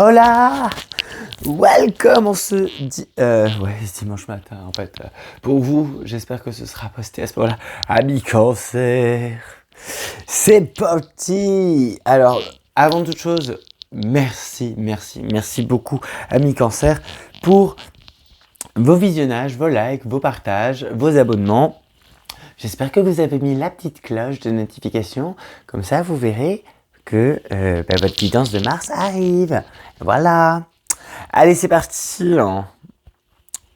Hola! Welcome on ce dimanche matin en fait. Pour vous, j'espère que ce sera posté à ce moment-là. Amis cancer, c'est parti! Alors, avant toute chose, merci beaucoup amis cancer pour vos visionnages, vos likes, vos partages, vos abonnements. J'espère que vous avez mis la petite cloche de notification, comme ça vous verrez que votre guidance de Mars arrive. Voilà. Allez, c'est parti.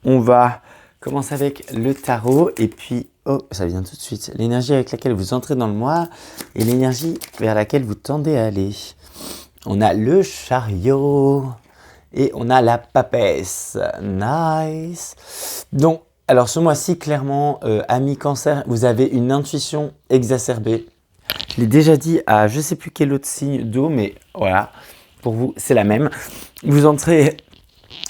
On va commencer avec le tarot et puis, oh, ça vient tout de suite. L'énergie avec laquelle vous entrez dans le mois et l'énergie vers laquelle vous tendez à aller. On a le chariot et on a la papesse. Nice. Donc, alors ce mois-ci, clairement, amis cancer, vous avez une intuition exacerbée. Je l'ai déjà dit à je ne sais plus quel autre signe d'eau, mais voilà, pour vous, c'est la même. Vous entrez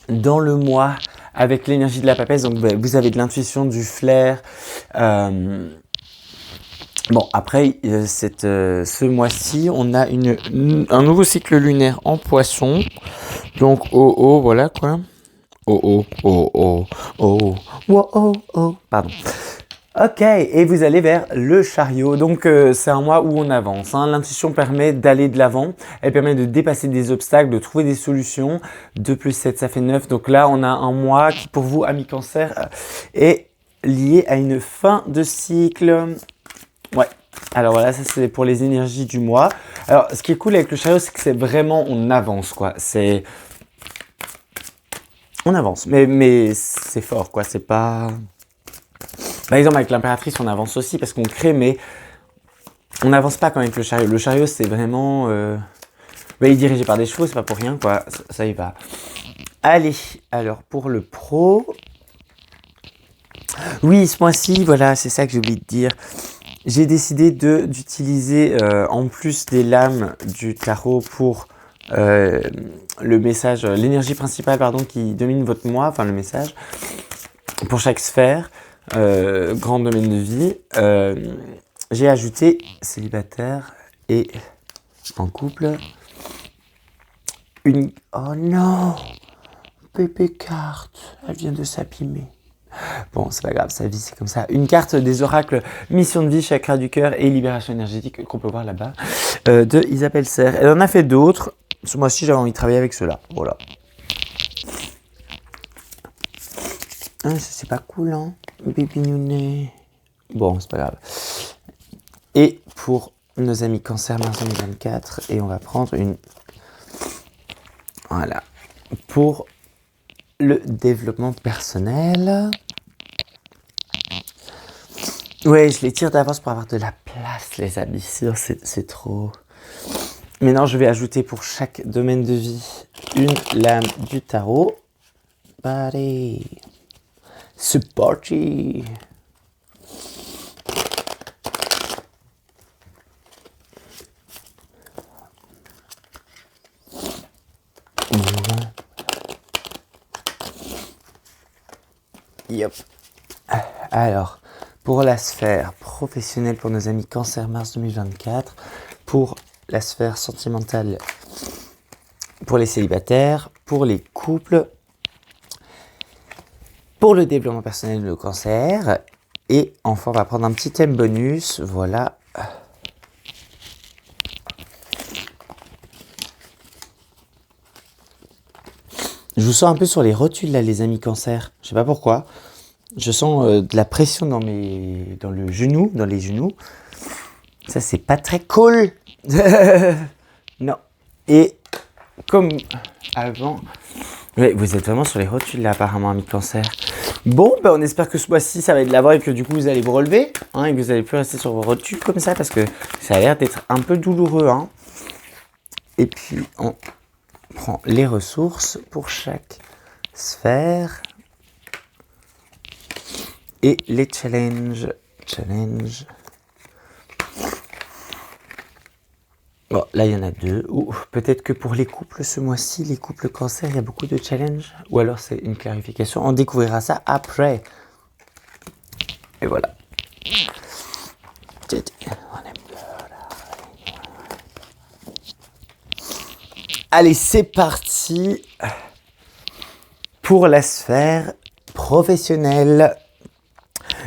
dans le mois avec l'énergie de la papesse, donc vous avez de l'intuition, du flair. Bon, après, ce mois-ci, on a un nouveau cycle lunaire en poisson. Donc, voilà quoi. Pardon. Ok, et vous allez vers le chariot. Donc c'est un mois où on avance. Hein. L'intuition permet d'aller de l'avant. Elle permet de dépasser des obstacles, de trouver des solutions. 2 plus 7, ça fait 9. Donc là, on a un mois qui, pour vous, amis cancer, est lié à une fin de cycle. Ouais. Alors voilà, ça c'est pour les énergies du mois. Alors ce qui est cool avec le chariot, c'est que c'est vraiment, on avance quoi. On avance, mais c'est fort quoi. C'est pas... Par exemple, avec l'impératrice, on avance aussi parce qu'on crée, mais on n'avance pas quand avec le chariot. Le chariot, c'est vraiment... il est dirigé par des chevaux, c'est pas pour rien, quoi. Ça y va. Allez, alors pour le pro... Oui, ce mois-ci, voilà, c'est ça que j'ai oublié de dire. J'ai décidé d'utiliser, en plus des lames du tarot pour le message, l'énergie principale, pardon, qui domine votre mois, enfin le message, pour chaque sphère. Grand domaine de vie, j'ai ajouté célibataire et en couple une... Oh non, pépé carte, elle vient de s'abîmer. Bon, c'est pas grave, sa vie c'est comme ça. Une carte des oracles, mission de vie, chakra du cœur et libération énergétique qu'on peut voir là-bas, de Isabelle Serre. Elle en a fait d'autres. Ce mois-ci, j'avais envie de travailler avec ceux-là. Voilà. Ah, c'est pas cool, hein, bébé nounet. Bon, c'est pas grave. Et pour nos amis cancer mars 2024, et on va prendre une... Voilà. Pour le développement personnel. Ouais, je les tire d'avance pour avoir de la place, les amis. C'est trop... Maintenant, je vais ajouter pour chaque domaine de vie une lame du tarot. Allez, c'est parti. Yep. Alors, pour la sphère professionnelle pour nos amis cancer mars 2024, pour la sphère sentimentale pour les célibataires, pour les couples, pour le développement personnel de cancer, et enfin on va prendre un petit thème bonus, voilà. Je vous sens un peu sur les rotules là les amis cancer, je sais pas pourquoi. Je sens de la pression dans le genou, dans les genoux. Ça c'est pas très cool. Non. Et comme avant, ouais, vous êtes vraiment sur les rotules là apparemment amis cancer. Bon, on espère que ce mois-ci ça va être de l'avant et que du coup vous allez vous relever, hein, et que vous allez plus rester sur vos rotules comme ça parce que ça a l'air d'être un peu douloureux, hein. Et puis on prend les ressources pour chaque sphère et les challenges. Bon, là il y en a 2. Ou peut-être que pour les couples ce mois-ci, les couples cancer, il y a beaucoup de challenges. Ou alors c'est une clarification. On découvrira ça après. Et voilà. Allez, c'est parti pour la sphère professionnelle.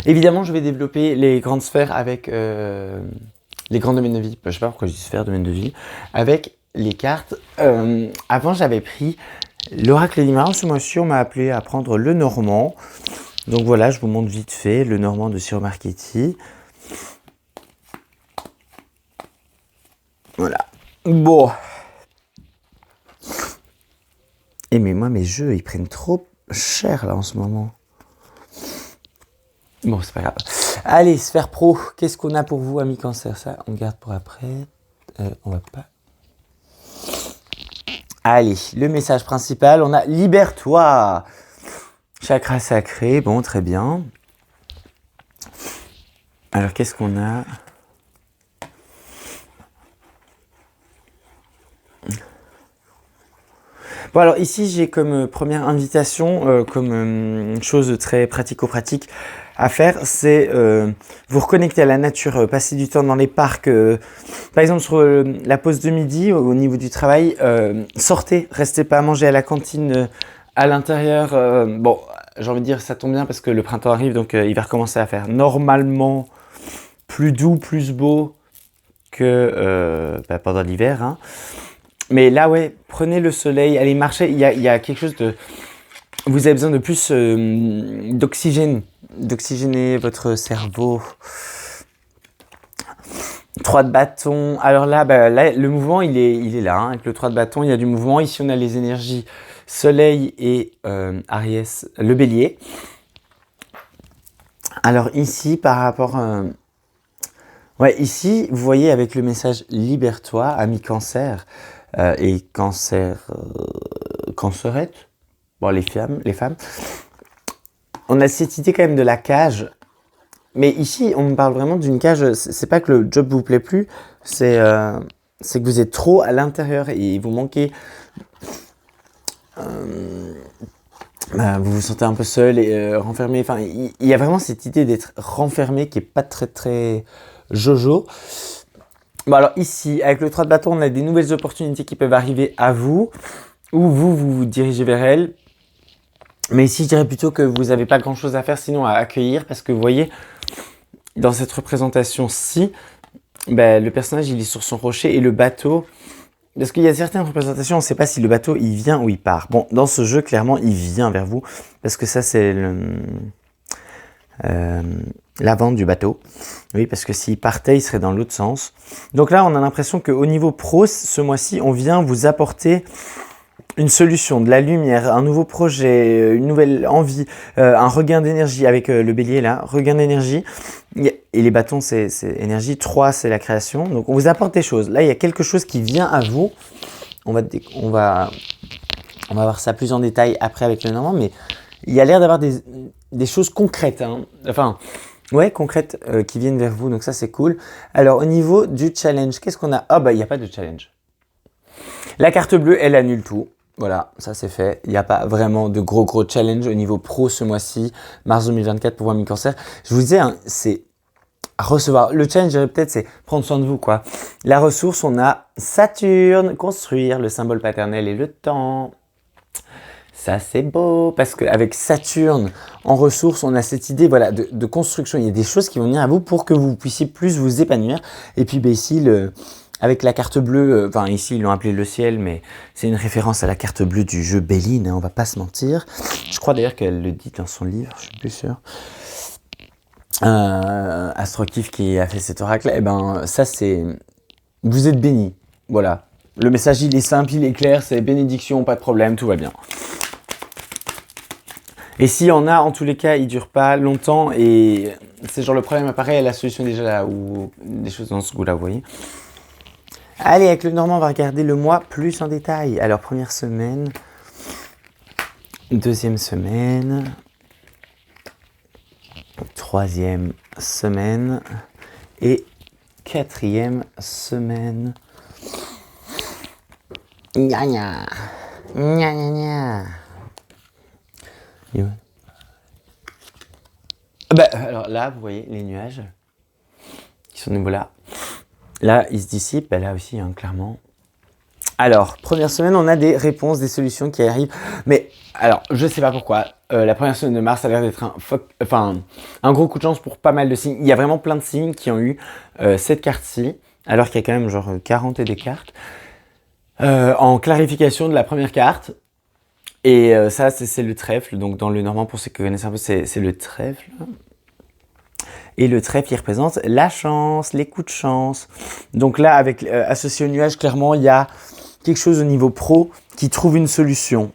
Évidemment, je vais développer les grandes sphères avec les grands domaines de vie. Je sais pas pourquoi je dis sphère, domaine de vie. Avec les cartes. Avant, j'avais pris l'oracle Limar. Ce mois-ci, on m'a appelé à prendre le Normand. Donc voilà, je vous montre vite fait le Normand de Ciro Marchetti. Voilà. Bon. Et mais moi, mes jeux, ils prennent trop cher là en ce moment. Bon, c'est pas grave. Allez, sphère pro, qu'est-ce qu'on a pour vous, amis cancer? Ça, on garde pour après. On va pas. Allez, le message principal, on a libère-toi. Chakra sacré, bon, très bien. Alors, qu'est-ce qu'on a? Bon, alors ici, j'ai comme première invitation, comme chose très pratico-pratique à faire, c'est vous reconnecter à la nature, passer du temps dans les parcs. Par exemple, sur la pause de midi, au niveau du travail, sortez, restez pas à manger à la cantine à l'intérieur. Bon, j'ai envie de dire, ça tombe bien parce que le printemps arrive, donc il va recommencer à faire normalement plus doux, plus beau que pendant l'hiver, hein. Mais là, ouais, prenez le soleil, allez marcher. Il y a quelque chose de... Vous avez besoin de plus d'oxygène, d'oxygéner votre cerveau. 3 de bâton. Alors là, là le mouvement, il est là. Hein. Avec le 3 de bâton, il y a du mouvement. Ici, on a les énergies soleil et Aries, le bélier. Alors ici, par rapport... ouais, ici, vous voyez avec le message « Libère-toi », ami cancer... et cancerette, bon les femmes, on a cette idée quand même de la cage, mais ici on me parle vraiment d'une cage, c'est pas que le job vous plaît plus, c'est que vous êtes trop à l'intérieur et vous manquez, vous vous sentez un peu seul et renfermé, enfin il y a vraiment cette idée d'être renfermé qui est pas très jojo. Bon alors ici, avec le 3 de bâton, on a des nouvelles opportunités qui peuvent arriver à vous, ou vous dirigez vers elles. Mais ici, je dirais plutôt que vous n'avez pas grand-chose à faire sinon à accueillir, parce que vous voyez, dans cette représentation-ci, le personnage, il est sur son rocher, et le bateau... Parce qu'il y a certaines représentations, on ne sait pas si le bateau, il vient ou il part. Bon, dans ce jeu, clairement, il vient vers vous, parce que ça, c'est l'avant du bateau. Oui, parce que s'il partait, il serait dans l'autre sens. Donc là, on a l'impression qu'au niveau pro, ce mois-ci, on vient vous apporter une solution, de la lumière, un nouveau projet, une nouvelle envie, un regain d'énergie avec le bélier là, regain d'énergie. Et les bâtons, c'est énergie. 3, c'est la création. Donc on vous apporte des choses. Là, il y a quelque chose qui vient à vous. On va voir ça plus en détail après avec le Normand, mais il y a l'air d'avoir des choses concrètes, hein. Enfin, ouais, concrètes qui viennent vers vous, donc ça c'est cool. Alors au niveau du challenge, qu'est-ce qu'on a? Ah il n'y a pas de challenge. La carte bleue, elle annule tout. Voilà, ça c'est fait. Il n'y a pas vraiment de gros challenge au niveau pro ce mois-ci, mars 2024 pour Ami Cancer. Je vous disais, hein, c'est recevoir. Le challenge, je dirais peut-être, c'est prendre soin de vous, quoi. La ressource, on a Saturne, construire, le symbole paternel et le temps. Ça, c'est beau, parce qu'avec Saturne en ressources, on a cette idée voilà, de construction. Il y a des choses qui vont venir à vous pour que vous puissiez plus vous épanouir. Et puis ici, avec la carte bleue, enfin ici, ils l'ont appelé le ciel, mais c'est une référence à la carte bleue du jeu Béline, hein, on va pas se mentir. Je crois d'ailleurs qu'elle le dit dans son livre, je suis plus sûr. Astrokif qui a fait cet oracle, ça c'est... Vous êtes bénis, voilà. Le message, il est simple, il est clair, c'est bénédiction, pas de problème, tout va bien. Et s'il y en a, en tous les cas, il ne dure pas longtemps et c'est genre le problème apparaît, la solution est déjà là, ou des choses dans ce goût-là, vous voyez. Allez, avec le Normand, on va regarder le mois plus en détail. Alors, première semaine, deuxième semaine, troisième semaine et quatrième semaine. Gna gna, gna gna gna. Alors là, vous voyez les nuages qui sont de nouveau là. Là, ils se dissipent. Là aussi, hein, clairement. Alors, première semaine, on a des réponses, des solutions qui arrivent. Mais alors, je sais pas pourquoi. La première semaine de mars, ça a l'air d'être un gros coup de chance pour pas mal de signes. Il y a vraiment plein de signes qui ont eu cette carte-ci, alors qu'il y a quand même genre 40 et des cartes. En clarification de la première carte. Et ça, c'est le trèfle. Donc, dans le normand, pour ceux qui connaissent un peu, c'est le trèfle. Et le trèfle, il représente la chance, les coups de chance. Donc là, avec associé au nuage, clairement, il y a quelque chose au niveau pro qui trouve une solution.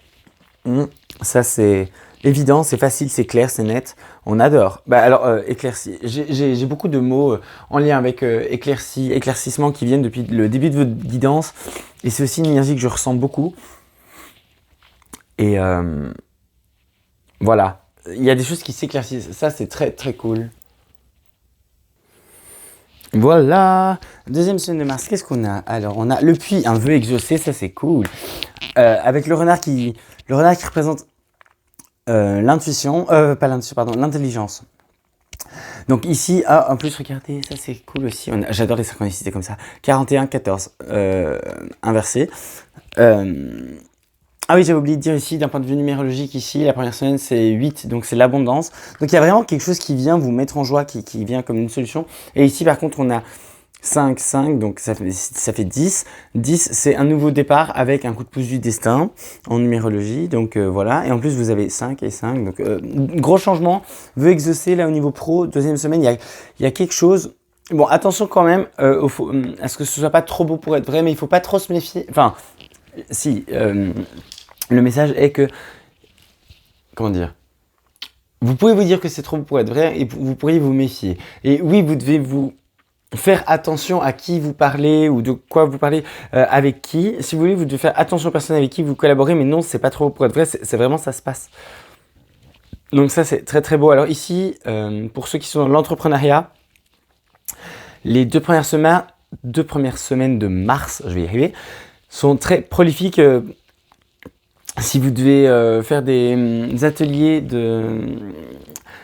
Ça, c'est évident, c'est facile, c'est clair, c'est net. On adore. Bah alors, éclairci. J'ai beaucoup de mots en lien avec éclaircissement qui viennent depuis le début de votre guidance. Et c'est aussi une énergie que je ressens beaucoup. Et voilà. Il y a des choses qui s'éclaircissent. Ça, c'est très, très cool. Voilà. Deuxième semaine de mars, qu'est-ce qu'on a? Alors, on a le puits, un vœu exaucé, ça c'est cool. Avec le renard qui représente l'intuition, pas l'intuition, pardon, l'intelligence. Donc ici, en plus, regardez, ça c'est cool aussi. J'adore les synchronicités comme ça. 41, 14, inversé. Ah oui, j'avais oublié de dire ici, d'un point de vue numérologique, ici, la première semaine, c'est 8, donc c'est l'abondance. Donc il y a vraiment quelque chose qui vient vous mettre en joie, qui vient comme une solution. Et ici, par contre, on a 5, 5, donc ça fait 10. 10, c'est un nouveau départ avec un coup de pouce du destin en numérologie. Donc voilà, et en plus, vous avez 5 et 5. Donc gros changement, vœu exaucé, là au niveau pro, deuxième semaine, il y a quelque chose. Bon, attention quand même à ce que ce soit pas trop beau pour être vrai, mais il faut pas trop se méfier. Enfin, si... le message est que, comment dire, vous pouvez vous dire que c'est trop pour être vrai et vous pourriez vous méfier. Et oui, vous devez vous faire attention à qui vous parlez ou de quoi vous parlez, avec qui. Si vous voulez, vous devez faire attention aux personnes avec qui vous collaborez, mais non, c'est pas trop pour être vrai, c'est vraiment ça se passe. Donc ça, c'est très très beau. Alors ici, pour ceux qui sont dans l'entrepreneuriat, les deux premières semaines de mars, je vais y arriver, sont très prolifiques. Si vous devez faire des ateliers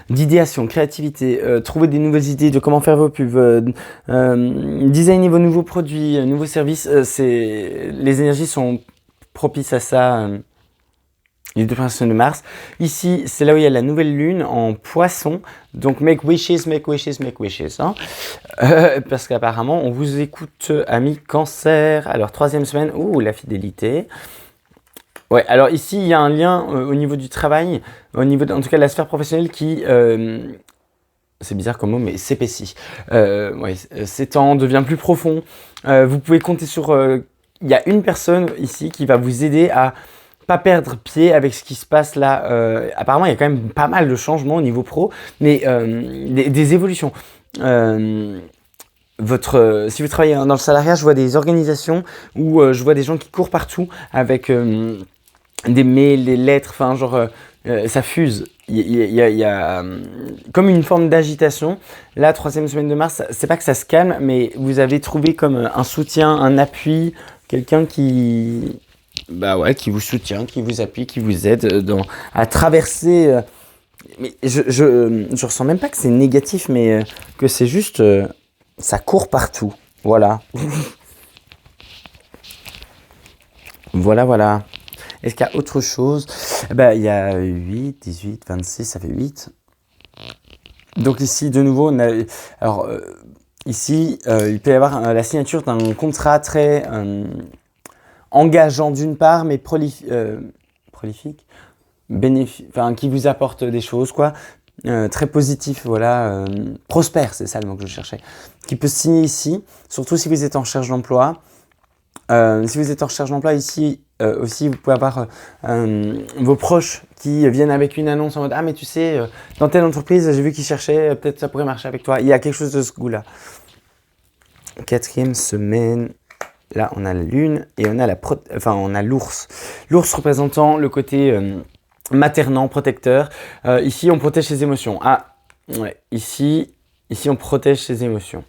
d'idéation, créativité, trouver des nouvelles idées de comment faire vos pubs, designer vos nouveaux produits, nouveaux services, les énergies sont propices à ça. Les deux premières semaines de mars. Ici, c'est là où il y a la nouvelle lune en poisson. Donc, make wishes, make wishes, make wishes. Hein. Parce qu'apparemment, on vous écoute, amis cancer. Alors, troisième semaine, la fidélité. Ouais, alors ici, il y a un lien au niveau du travail, au niveau, en tout cas, de la sphère professionnelle qui, c'est bizarre comme mot, mais s'épaissit. Ouais, s'étend, devient plus profond. Vous pouvez compter sur... Il y a une personne ici qui va vous aider à pas perdre pied avec ce qui se passe là. Apparemment, il y a quand même pas mal de changements au niveau pro, mais des évolutions. Si vous travaillez dans le salariat, je vois des organisations où je vois des gens qui courent partout avec... des mails, des lettres, enfin genre ça fuse. Il y a comme une forme d'agitation. La troisième semaine de mars, c'est pas que ça se calme, mais vous avez trouvé comme un soutien, un appui, quelqu'un qui vous soutient, qui vous appuie, qui vous aide à traverser. Mais je ressens même pas que c'est négatif, mais que c'est juste ça court partout. Voilà. Voilà. Est-ce qu'il y a autre chose? Il y a 8, 18, 26, ça fait 8. Donc ici, de nouveau, on a... Alors, ici, il peut y avoir la signature d'un contrat très engageant d'une part, mais prolifique, qui vous apporte des choses, quoi. Très positif, voilà. Prospère, c'est ça le mot que je cherchais. Qui peut se signer ici, surtout si vous êtes en recherche d'emploi. Si vous êtes en recherche d'emploi ici, aussi vous pouvez avoir vos proches qui viennent avec une annonce en mode « Ah mais tu sais, dans telle entreprise, j'ai vu qu'ils cherchaient, peut-être ça pourrait marcher avec toi. » Il y a quelque chose de ce goût-là. Quatrième semaine, là on a la lune et on a l'ours. L'ours représentant le côté maternant, protecteur. Ici on protège ses émotions. Ah, ouais, ici on protège ses émotions.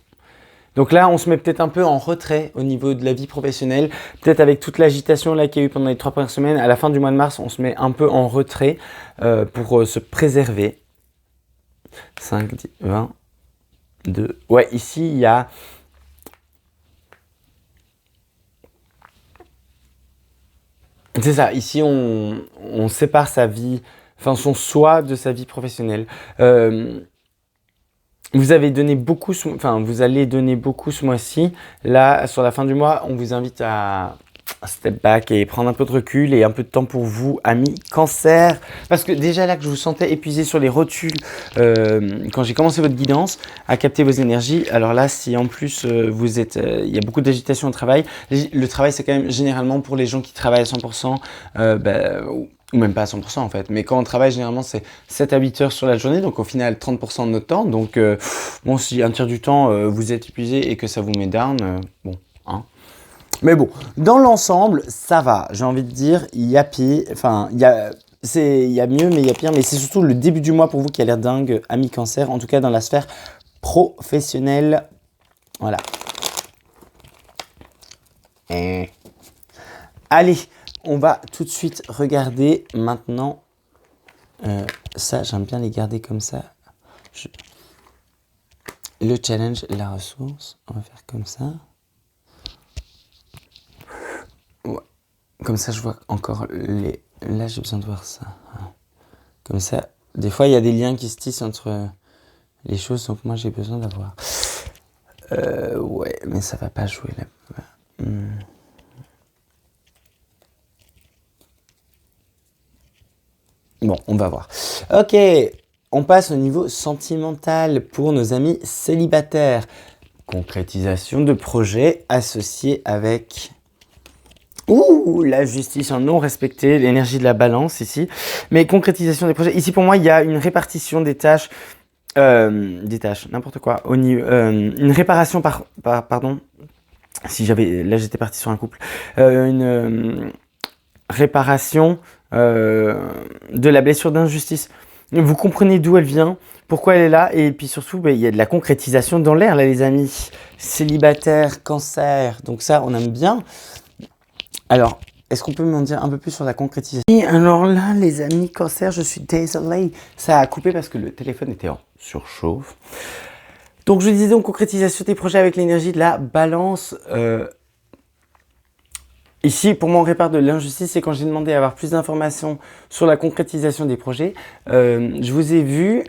Donc là, on se met peut-être un peu en retrait au niveau de la vie professionnelle. Peut-être avec toute l'agitation là qu'il y a eu pendant les 3 premières semaines. À la fin du mois de mars, on se met un peu en retrait pour se préserver. 5, 10, 20, 2. Ouais, ici, il y a... C'est ça, ici on sépare sa vie, enfin son soi de sa vie professionnelle. Vous avez donné beaucoup, vous allez donner beaucoup ce mois-ci. Là, sur la fin du mois, on vous invite à step back et prendre un peu de recul et un peu de temps pour vous, amis Cancer. Parce que déjà là que je vous sentais épuisé sur les rotules quand j'ai commencé votre guidance, à capter vos énergies. Alors là, si en plus vous êtes, il y a beaucoup d'agitation au travail. Le travail, c'est quand même généralement pour les gens qui travaillent à 100%, ou même pas à 100% en fait. Mais quand on travaille, généralement, c'est 7 à 8 heures sur la journée. Donc au final, 30% de notre temps. Donc bon, si un tiers du temps, vous êtes épuisé et que ça vous met down, bon, hein. Mais bon, dans l'ensemble, ça va. J'ai envie de dire, il y a pire, il y a mieux, mais il y a pire. Mais c'est surtout le début du mois pour vous qui a l'air dingue, amis Cancer. En tout cas, dans la sphère professionnelle. Voilà. Allez, on va tout de suite regarder maintenant. Ça, j'aime bien les garder comme ça. Le challenge, la ressource. On va faire comme ça. Ouais. Comme ça, je vois encore les... Là, j'ai besoin de voir ça. Comme ça, des fois, il y a des liens qui se tissent entre les choses, donc moi, j'ai besoin d'avoir. Ouais, mais ça va pas jouer là. Bon, on va voir. Ok, on passe au niveau sentimental pour nos amis célibataires. Concrétisation de projets associés avec... Ouh, la justice en non respecté, l'énergie de la balance ici. Mais concrétisation des projets. Ici, pour moi, il y a une répartition des tâches. N'importe quoi. Une réparation pardon. Si j'avais... Là, j'étais parti sur un couple. Une réparation de la blessure d'injustice. Vous comprenez d'où elle vient, pourquoi elle est là, et puis surtout, il y a de la concrétisation dans l'air, là, les amis. Célibataire, Cancer, donc ça, on aime bien. Alors, est-ce qu'on peut m'en dire un peu plus sur la concrétisation? Et alors là, les amis Cancer, je suis désolé. Ça a coupé parce que le téléphone était en surchauffe. Donc, je disais donc concrétisation des projets avec l'énergie de la balance. Ici, pour moi, on répare de l'injustice, c'est quand j'ai demandé à avoir plus d'informations sur la concrétisation des projets. Je vous ai vu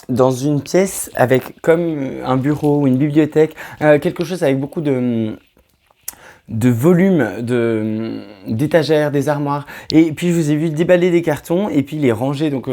dans une pièce avec comme un bureau ou une bibliothèque, quelque chose avec beaucoup de volume, d'étagères, des armoires. Et puis, je vous ai vu déballer des cartons et puis les ranger. Donc,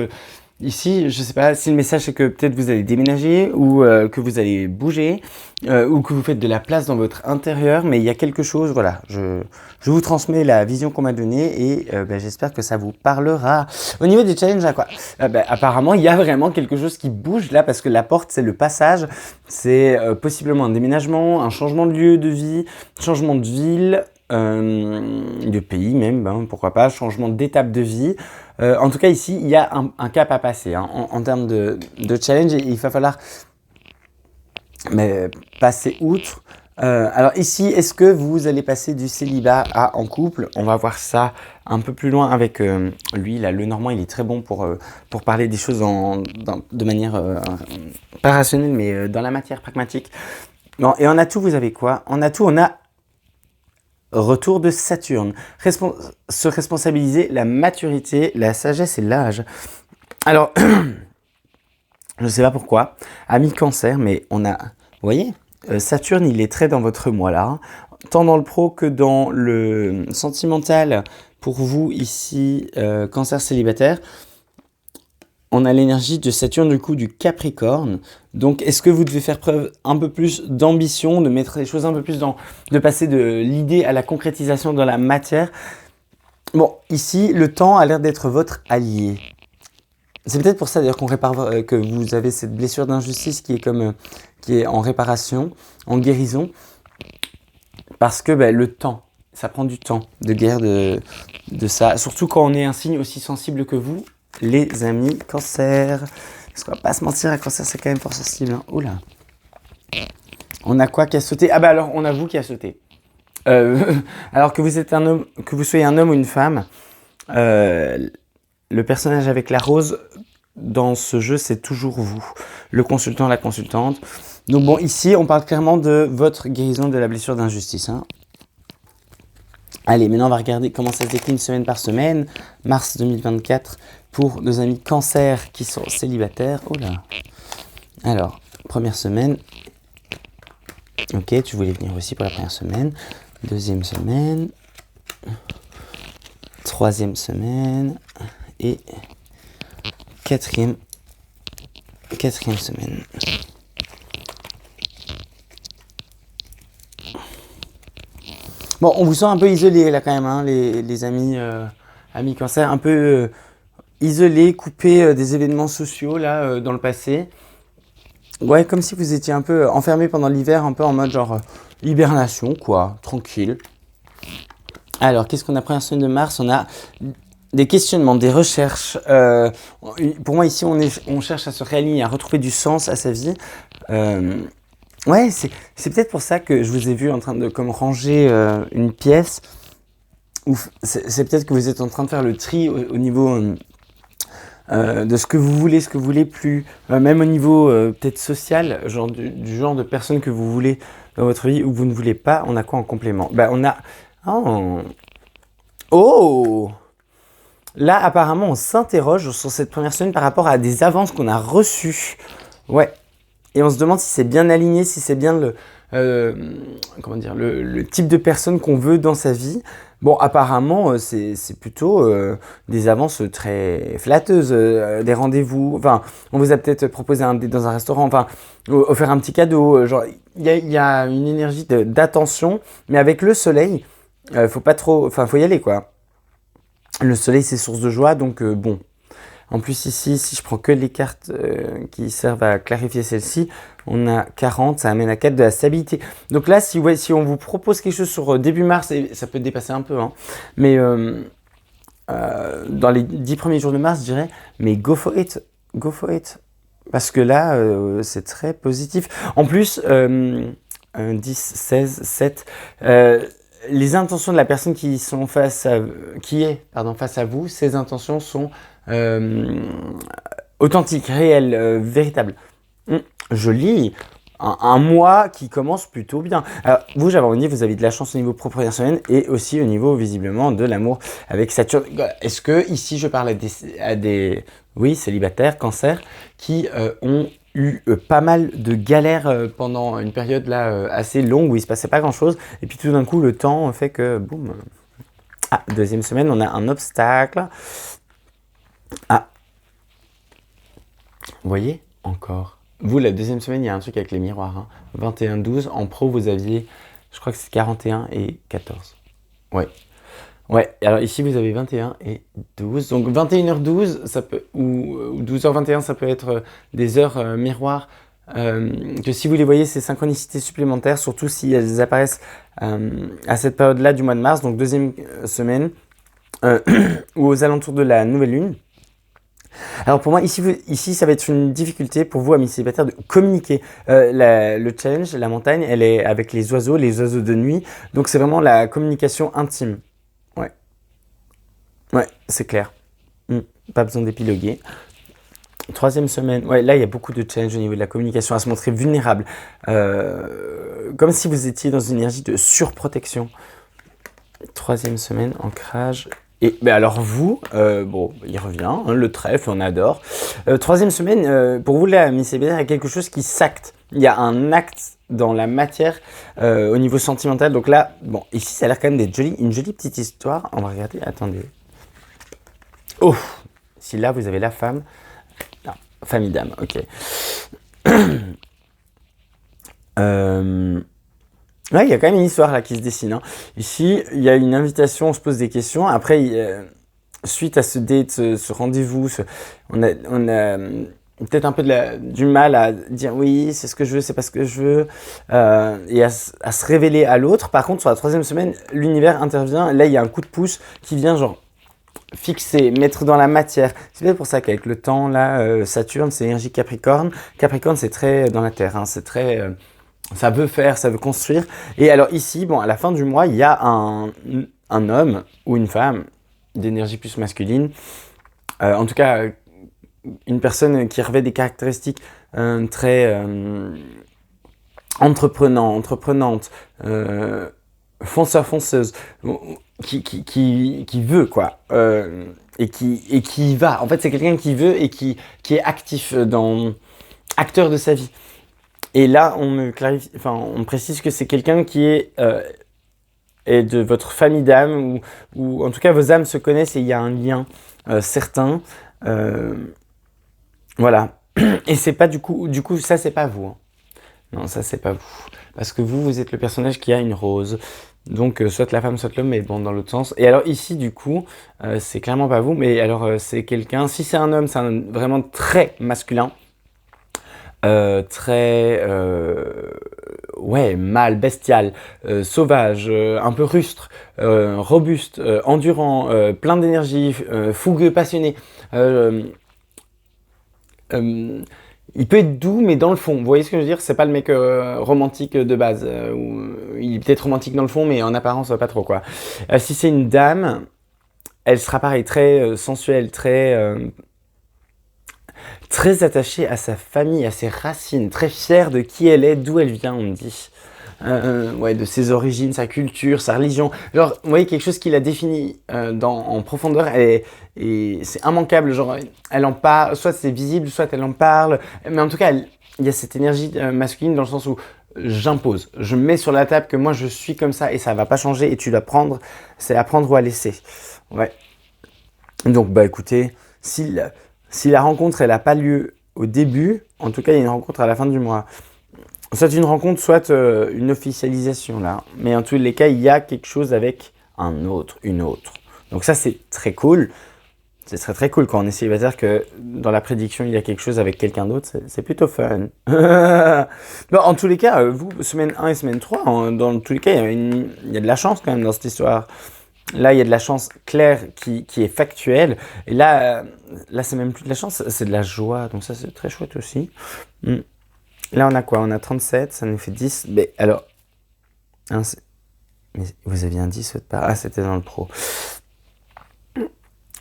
ici, je ne sais pas si le message c'est que peut-être vous allez déménager ou que vous allez bouger ou que vous faites de la place dans votre intérieur, mais il y a quelque chose, voilà, je vous transmets la vision qu'on m'a donnée et j'espère que ça vous parlera. Au niveau des challenges, à quoi apparemment, il y a vraiment quelque chose qui bouge là parce que la porte, c'est le passage, c'est possiblement un déménagement, un changement de lieu de vie, changement de ville, de pays même, pourquoi pas, changement d'étape de vie. En tout cas, ici, il y a un cap à passer hein, en termes de challenge. Il va falloir passer outre. Alors ici, est-ce que vous allez passer du célibat à en couple? On va voir ça un peu plus loin avec lui. Là, le Normand, il est très bon pour parler des choses de manière pas rationnelle, mais dans la matière pragmatique. Bon, et en atout, vous avez quoi? En atout, on a retour de Saturne. Se responsabiliser, la maturité, la sagesse et l'âge. Alors, je ne sais pas pourquoi, ami Cancer, mais on a... Vous voyez, Saturne, il est très dans votre mois là, hein, tant dans le pro que dans le sentimental. Pour vous ici, Cancer célibataire, on a l'énergie de Saturne du coup du Capricorne. Donc, est-ce que vous devez faire preuve un peu plus d'ambition, de mettre les choses un peu plus de passer de l'idée à la concrétisation dans la matière? Bon, ici, le temps a l'air d'être votre allié. C'est peut-être pour ça d'ailleurs qu'on répare, que vous avez cette blessure d'injustice qui est en réparation, en guérison. Parce que le temps, ça prend du temps de guérir de ça. Surtout quand on est un signe aussi sensible que vous. Les amis Cancer, parce qu'on va pas se mentir, à Cancer c'est quand même fort sensible. Hein. Oula. On a quoi qui a sauté? Ah alors on a vous qui a sauté. Alors que vous êtes un homme, que vous soyez un homme ou une femme, le personnage avec la rose dans ce jeu c'est toujours vous, le consultant, la consultante. Donc bon ici on parle clairement de votre guérison de la blessure d'injustice. Hein. Allez, maintenant on va regarder comment ça se décline semaine par semaine. Mars 2024 pour nos amis Cancer qui sont célibataires. Oh là. Alors, première semaine. Ok, tu voulais venir aussi pour la première semaine. Deuxième semaine. Troisième semaine. Et quatrième semaine. Bon, on vous sent un peu isolé là quand même, hein, les amis, amis Cancer, un peu isolés, coupés des événements sociaux là dans le passé. Ouais, comme si vous étiez un peu enfermés pendant l'hiver, un peu en mode genre hibernation, quoi, tranquille. Alors, qu'est-ce qu'on a première semaine de mars? On a des questionnements, des recherches. Pour moi, ici, on cherche à se réaligner, à retrouver du sens à sa vie. Ouais, c'est peut-être pour ça que je vous ai vu en train de comme ranger une pièce. Ou c'est peut-être que vous êtes en train de faire le tri au niveau de ce que vous voulez plus. Même au niveau peut-être social, genre du genre de personne que vous voulez dans votre vie ou vous ne voulez pas. On a quoi en complément? Bah, on a... Oh! Là, apparemment, on s'interroge sur cette première semaine par rapport à des avances qu'on a reçues. Ouais. Et on se demande si c'est bien aligné, si c'est bien le type de personne qu'on veut dans sa vie. Bon, apparemment, c'est plutôt des avances très flatteuses, des rendez-vous. Enfin, on vous a peut-être proposé un date dans un restaurant, enfin, offert un petit cadeau. Genre, il y a une énergie d'attention, mais avec le soleil, faut pas trop, enfin, faut y aller, quoi. Le soleil, c'est source de joie, donc bon. En plus ici, si je prends que les cartes qui servent à clarifier celle-ci, on a 40, ça amène à 4 de la stabilité. Donc là, si on vous propose quelque chose sur début mars, et ça peut dépasser un peu, hein, mais dans les 10 premiers jours de mars, je dirais, mais go for it. Parce que là, c'est très positif. En plus, 10, 16, 7... les intentions de la personne qui est face à vous, ces intentions sont authentiques, réelles, véritables. Joli. Un mois qui commence plutôt bien. Alors, vous, Javronie, vous avez de la chance au niveau première semaine et aussi au niveau, visiblement, de l'amour avec Saturne. Est-ce que, ici, je parle à des oui, célibataires, Cancer, qui ont eu pas mal de galères pendant une période là assez longue où il se passait pas grand chose et puis tout d'un coup le temps fait que boum. Ah, deuxième semaine, on a un obstacle. Ah, vous voyez encore. Vous, la deuxième semaine, il y a un truc avec les miroirs, hein. 21-12, en pro vous aviez, je crois que c'est 41 et 14. Ouais, alors ici vous avez 21 et 12. Donc 21h12, ça peut, ou 12h21, ça peut être des heures miroirs. Que si vous les voyez, c'est synchronicité supplémentaire, surtout si elles apparaissent à cette période-là du mois de mars, donc deuxième semaine, ou aux alentours de la nouvelle lune. Alors pour moi, ici, ça va être une difficulté pour vous, amis célibataires, de communiquer. Le challenge, la montagne, elle est avec les oiseaux de nuit, donc c'est vraiment la communication intime. Ouais, c'est clair. Pas besoin d'épiloguer. Troisième semaine, ouais, là il y a beaucoup de challenges au niveau de la communication, à se montrer vulnérable, comme si vous étiez dans une énergie de surprotection. Troisième semaine, ancrage. Et ben alors vous, bon, il revient, hein, le trèfle, on adore. Troisième semaine, pour vous là, Miss Célibataire, il y a quelque chose qui s'acte. Il y a un acte dans la matière au niveau sentimental. Donc là, bon, ici ça a l'air quand même d'être une jolie petite histoire. On va regarder, attendez. Oh, si là vous avez la femme. Non, famille d'âme, ok. Ouais, il y a quand même une histoire là qui se dessine, hein. Ici, il y a une invitation, on se pose des questions. Après, suite à ce date, ce rendez-vous, on a peut-être un peu du mal à dire oui, c'est ce que je veux, c'est pas ce que je veux, et à se révéler à l'autre. Par contre, sur la troisième semaine, l'univers intervient. Là, il y a un coup de pouce qui vient genre fixer, mettre dans la matière. C'est peut-être pour ça qu'avec le temps, là, Saturne, c'est l'énergie Capricorne. Capricorne, c'est très dans la terre, hein, c'est très... ça veut faire, ça veut construire. Et alors ici, bon, à la fin du mois, il y a un homme ou une femme d'énergie plus masculine. En tout cas, une personne qui revêt des caractéristiques très entreprenante, fonceur, fonceuse. qui veut, quoi. Et qui y va. En fait, c'est quelqu'un qui veut et qui est actif acteur de sa vie. Et là, on me précise que c'est quelqu'un qui est de votre famille d'âmes, ou en tout cas vos âmes se connaissent et il y a un lien certain. Voilà. Et c'est pas du coup, ça c'est pas vous. Hein. Non, ça c'est pas vous. Parce que vous êtes le personnage qui a une rose. Donc soit la femme, soit l'homme, mais bon, dans l'autre sens. Et alors ici, du coup, c'est clairement pas vous, mais alors c'est quelqu'un, si c'est un homme, c'est vraiment très masculin. Très ouais, mâle, bestial, sauvage, un peu rustre, robuste, endurant, plein d'énergie, fougueux, passionné. Il peut être doux, mais dans le fond. Vous voyez ce que je veux dire? C'est pas le mec romantique de base. Il est peut-être romantique dans le fond, mais en apparence, pas trop, quoi. Si c'est une dame, elle sera pareil, très sensuelle, très attachée à sa famille, à ses racines, très fière de qui elle est, d'où elle vient, on me dit. Ouais, de ses origines, sa culture, sa religion. Genre, vous voyez, quelque chose qui la définit en profondeur, et c'est immanquable. Genre, elle en parle, soit c'est visible, soit elle en parle. Mais en tout cas, il y a cette énergie masculine dans le sens où j'impose. Je mets sur la table que moi, je suis comme ça et ça va pas changer et tu dois prendre. C'est à prendre ou à laisser. Ouais. Donc, bah écoutez, si la rencontre, elle n'a pas lieu au début, en tout cas, il y a une rencontre à la fin du mois. Soit une rencontre, soit une officialisation là. Mais en tous les cas, il y a quelque chose avec une autre. Donc ça, c'est très cool. Ce serait très cool quand on est célibataire que dans la prédiction, il y a quelque chose avec quelqu'un d'autre. C'est plutôt fun. Bon, en tous les cas, vous, semaine 1 et semaine 3, dans tous les cas, il y a de la chance quand même dans cette histoire. Là, il y a de la chance claire qui est factuelle. Et là, c'est même plus de la chance, c'est de la joie. Donc ça, c'est très chouette aussi. Là, on a quoi? On a 37, ça nous fait 10. Mais alors, hein, mais vous aviez un 10 autre part? Ah, c'était dans le pro.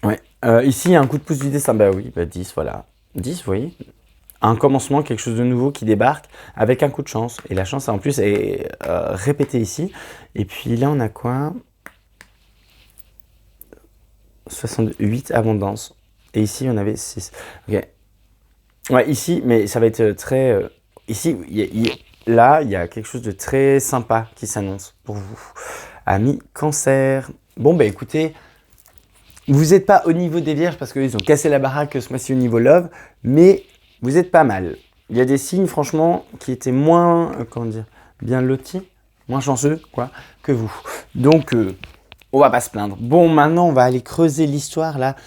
Ouais. Ici, il y a un coup de pouce du destin. Bah oui, 10, voilà. 10, vous voyez? Un commencement, quelque chose de nouveau qui débarque avec un coup de chance. Et la chance, en plus, est répétée ici. Et puis là, on a quoi? 68, abondance. Et ici, on avait 6. Ok. Ouais, ici, mais ça va être très... ici, là, il y a quelque chose de très sympa qui s'annonce pour vous. Amis Cancer. Bon, bah écoutez, vous n'êtes pas au niveau des Vierges parce qu'ils ont cassé la baraque ce mois-ci au niveau love, mais vous êtes pas mal. Il y a des signes, franchement, qui étaient moins, comment dire, bien lotis, moins chanceux, quoi, que vous. Donc, on va pas se plaindre. Bon, maintenant, on va aller creuser l'histoire là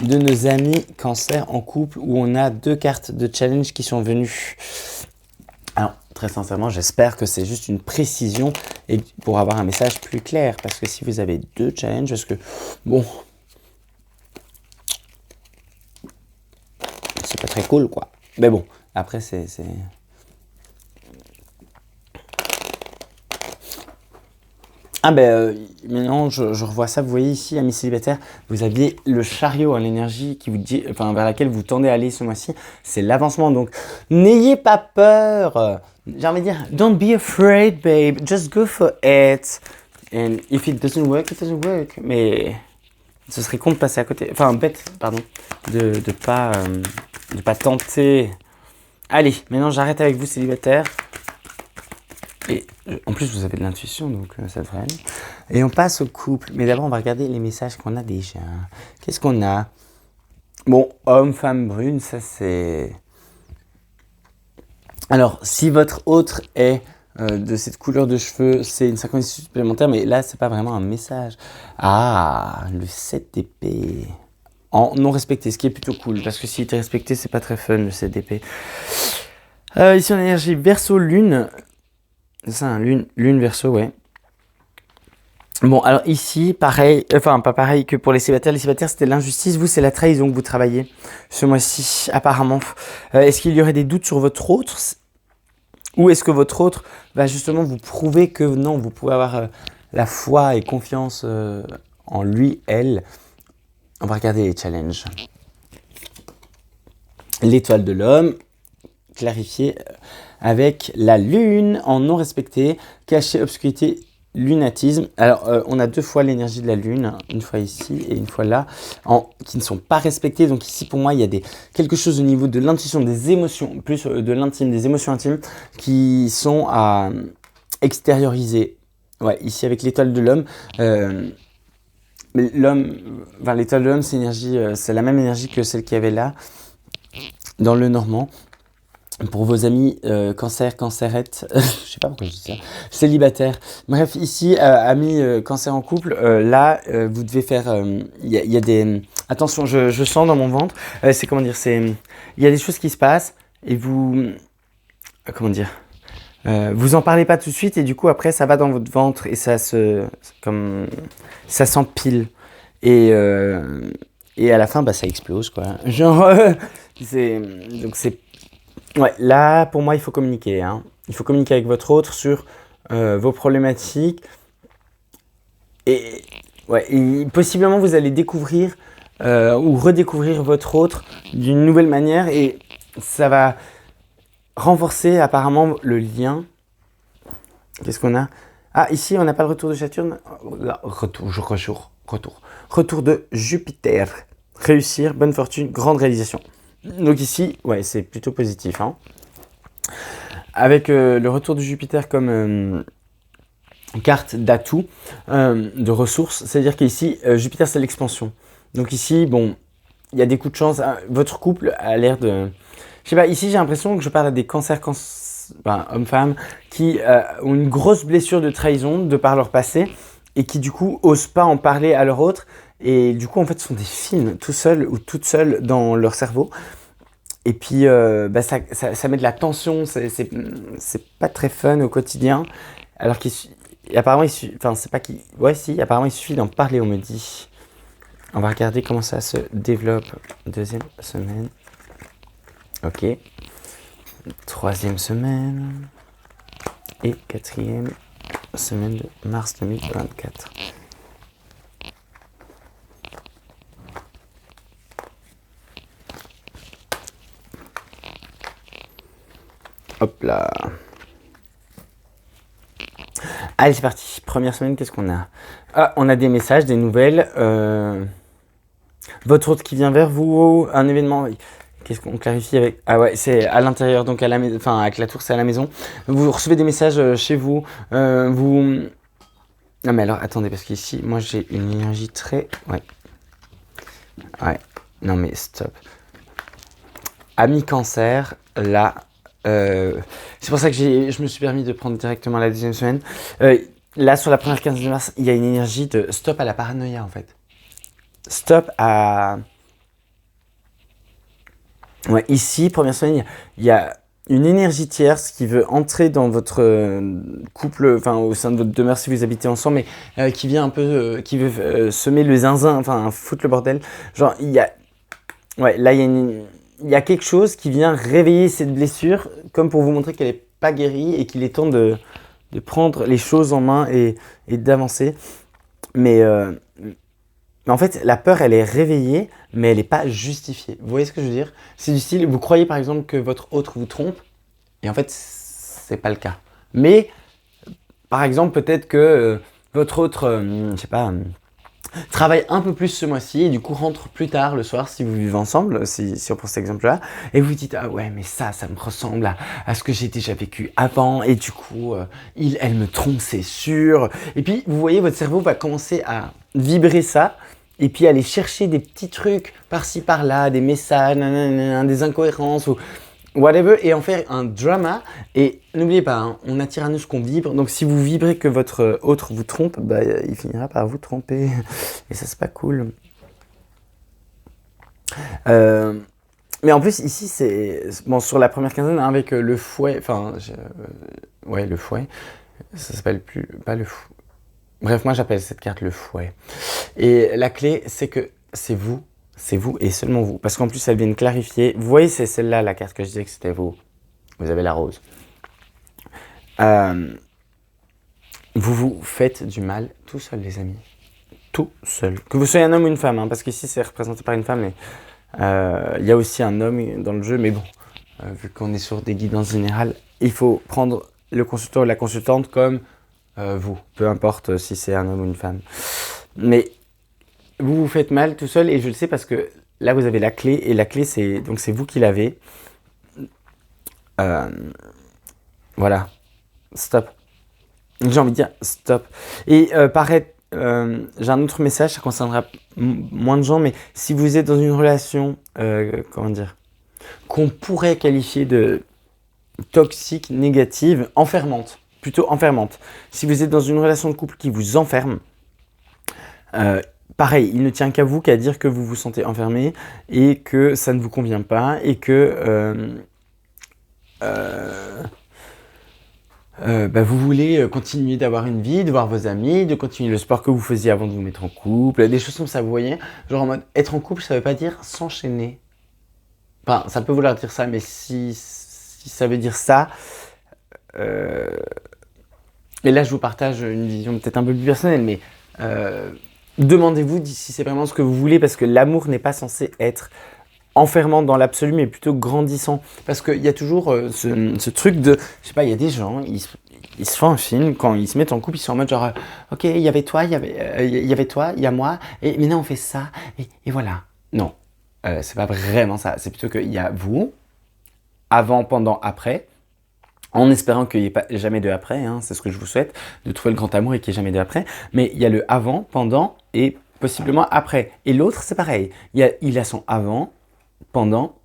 de nos amis Cancer en couple où on a 2 cartes de challenge qui sont venues. Alors, très sincèrement, j'espère que c'est juste une précision et pour avoir un message plus clair. Parce que si vous avez 2 challenges, parce que, bon, c'est pas très cool, quoi. Mais bon, après, c'est... Ah ben maintenant je revois ça, vous voyez ici, amis célibataires, vous aviez le chariot à l'énergie qui vous dit, enfin vers laquelle vous tendez à aller ce mois-ci, c'est l'avancement. Donc n'ayez pas peur. J'ai envie de dire, don't be afraid, babe, just go for it. And if it doesn't work, it doesn't work. Mais ce serait con de passer à côté, enfin bête, pardon, de pas tenter. Allez, maintenant j'arrête avec vous célibataires. Et en plus, vous avez de l'intuition, donc ça devrait aller. Et on passe au couple. Mais d'abord, on va regarder les messages qu'on a déjà. Qu'est-ce qu'on a? Bon, homme, femme, brune, ça c'est... Alors, si votre autre est de cette couleur de cheveux, c'est une synchronicité supplémentaire, mais là, c'est pas vraiment un message. Ah, le 7 d'épée. En non respecté, ce qui est plutôt cool, parce que s'il était respecté, c'est pas très fun, le 7 d'épée. Ici, on a l'énergie Verseau, Lune. C'est ça, hein, lune Verseau, ouais. Bon, alors ici, pareil, enfin pas pareil que pour les célibataires. Les célibataires, c'était l'injustice. Vous, c'est la trahison que vous travaillez ce mois-ci, apparemment. Est-ce qu'il y aurait des doutes sur votre autre? Ou est-ce que votre autre va justement vous prouver que non, vous pouvez avoir la foi et confiance en lui, elle? On va regarder les challenges. L'étoile de l'homme, clarifié avec la lune en non respecté, caché, obscurité, lunatisme. Alors, on a 2 fois l'énergie de la lune, une fois ici et une fois là, qui ne sont pas respectées. Donc ici, pour moi, il y a quelque chose au niveau de l'intuition, des émotions, plus de l'intime, des émotions intimes, qui sont à extérioriser. Ouais, ici avec l'étoile de l'homme. Mais l'étoile de l'homme, c'est la même énergie que celle qu'il y avait là, dans le Normand. Pour vos amis cancer, cancerette, je sais pas pourquoi je dis ça, célibataire. Bref, ici, amis cancer en couple, là, vous devez faire, il y a des, attention, je sens dans mon ventre, c'est comment dire, il y a des choses qui se passent et vous, comment dire, vous en parlez pas tout de suite et du coup après ça va dans votre ventre et ça s'empile et à la fin ça explose quoi. Genre, c'est ouais, là, pour moi, il faut communiquer. Hein. Il faut communiquer avec votre autre sur vos problématiques. Et, possiblement, vous allez découvrir ou redécouvrir votre autre d'une nouvelle manière. Et ça va renforcer apparemment le lien. Qu'est-ce qu'on a? Ah, ici, on n'a pas le retour de Saturne. Retour de Jupiter. Réussir, bonne fortune, grande réalisation. Donc ici, ouais, c'est plutôt positif. Hein. Avec le retour de Jupiter comme carte d'atout, de ressources, c'est-à-dire qu'ici, Jupiter, c'est l'expansion. Donc ici, bon, il y a des coups de chance. Votre couple a l'air de... Je sais pas, ici, j'ai l'impression que je parle à des hommes-femmes, qui ont une grosse blessure de trahison de par leur passé et qui, du coup, osent pas en parler à leur autre. Et du coup, en fait, ce sont des films tout seuls ou toutes seules dans leur cerveau. Et puis, ça met de la tension, c'est pas très fun au quotidien. Alors apparemment, apparemment, il suffit d'en parler, on me dit. On va regarder comment ça se développe. 2e semaine. Ok. 3e semaine. Et 4e semaine de mars 2024. Hop là. Allez, c'est parti. Première semaine, qu'est-ce qu'on a? Ah, on a des messages, des nouvelles. Votre autre qui vient vers vous, un événement. Qu'est-ce qu'on clarifie avec? Ah ouais, c'est à l'intérieur, donc avec la tour, c'est à la maison. Vous recevez des messages chez vous. Non mais alors, attendez, parce qu'ici, moi j'ai une énergie très... Ouais. Non mais stop. Ami cancer, là... c'est pour ça que je me suis permis de prendre directement la 2e semaine. Là, sur la première 15 de mars, il y a une énergie de stop à la paranoïa, en fait. Stop à... Ouais, ici, première semaine, il y a une énergie tierce qui veut entrer dans votre couple, enfin, au sein de votre demeure si vous habitez ensemble, mais qui vient un peu... qui veut semer le zinzin, enfin, foutre le bordel. Genre, il y a... Ouais, là, il y a quelque chose qui vient réveiller cette blessure, comme pour vous montrer qu'elle n'est pas guérie et qu'il est temps de prendre les choses en main et d'avancer. Mais en fait, la peur, elle est réveillée, mais elle n'est pas justifiée. Vous voyez ce que je veux dire? C'est du style, vous croyez par exemple que votre autre vous trompe, et en fait, c'est pas le cas. Mais, par exemple, peut-être que votre autre, je sais pas... travaille un peu plus ce mois-ci et du coup rentre plus tard le soir si vous vivez ensemble, si on prend cet exemple-là, et vous dites ah ouais mais ça me ressemble à ce que j'ai déjà vécu avant et du coup elle me trompe c'est sûr. Et puis vous voyez votre cerveau va commencer à vibrer ça et puis aller chercher des petits trucs par-ci par-là, des messages, des incohérences ou whatever, et en faire un drama. Et n'oubliez pas, hein, on attire à nous ce qu'on vibre. Donc si vous vibrez que votre autre vous trompe, il finira par vous tromper. Et ça, c'est pas cool. Mais en plus, ici, c'est... Bon, sur la première quinzaine, hein, avec le fouet... ouais, le fouet. Ça s'appelle plus... Pas le fouet. Bref, moi, j'appelle cette carte le fouet. Et la clé, c'est que c'est vous et seulement vous. Parce qu'en plus, elle vient clarifier. Vous voyez, c'est celle-là, la carte que je disais que c'était vous. Vous avez la rose. Vous vous faites du mal tout seul, les amis. Tout seul. Que vous soyez un homme ou une femme, hein, parce qu'ici, c'est représenté par une femme. Mais il y a aussi un homme dans le jeu. Mais bon, vu qu'on est sur des guidances générales, il faut prendre le consultant ou la consultante comme vous, peu importe si c'est un homme ou une femme. Mais vous vous faites mal tout seul et je le sais parce que là vous avez la clé et la clé c'est vous qui l'avez. Euh, voilà, stop. J'ai envie de dire stop. Et pareil, j'ai un autre message, ça concernera moins de gens, mais si vous êtes dans une relation, comment dire, qu'on pourrait qualifier de toxique, négative, enfermante, plutôt enfermante. Si vous êtes dans une relation de couple qui vous enferme, pareil, il ne tient qu'à vous qu'à dire que vous vous sentez enfermé et que ça ne vous convient pas et que vous voulez continuer d'avoir une vie, de voir vos amis, de continuer le sport que vous faisiez avant de vous mettre en couple, des choses comme ça, vous voyez. Genre en mode, être en couple, ça veut pas dire s'enchaîner. Enfin, ça peut vouloir dire ça, mais si ça veut dire ça, et là je vous partage une vision peut-être un peu plus personnelle, mais demandez-vous si c'est vraiment ce que vous voulez, parce que l'amour n'est pas censé être enfermant dans l'absolu, mais plutôt grandissant. Parce qu'il y a toujours ce truc de, je sais pas, il y a des gens, ils se font un film, quand ils se mettent en couple, ils sont en mode genre, ok, il y avait toi, il y avait toi, il y a moi, et maintenant on fait ça, et voilà. Non, c'est pas vraiment ça. C'est plutôt qu'il y a vous, avant, pendant, après, en espérant qu'il n'y ait pas, jamais de après, hein, c'est ce que je vous souhaite, de trouver le grand amour et qu'il n'y ait jamais de après. Mais il y a le avant, pendant et possiblement après. Et l'autre, c'est pareil. Il a son avant, pendant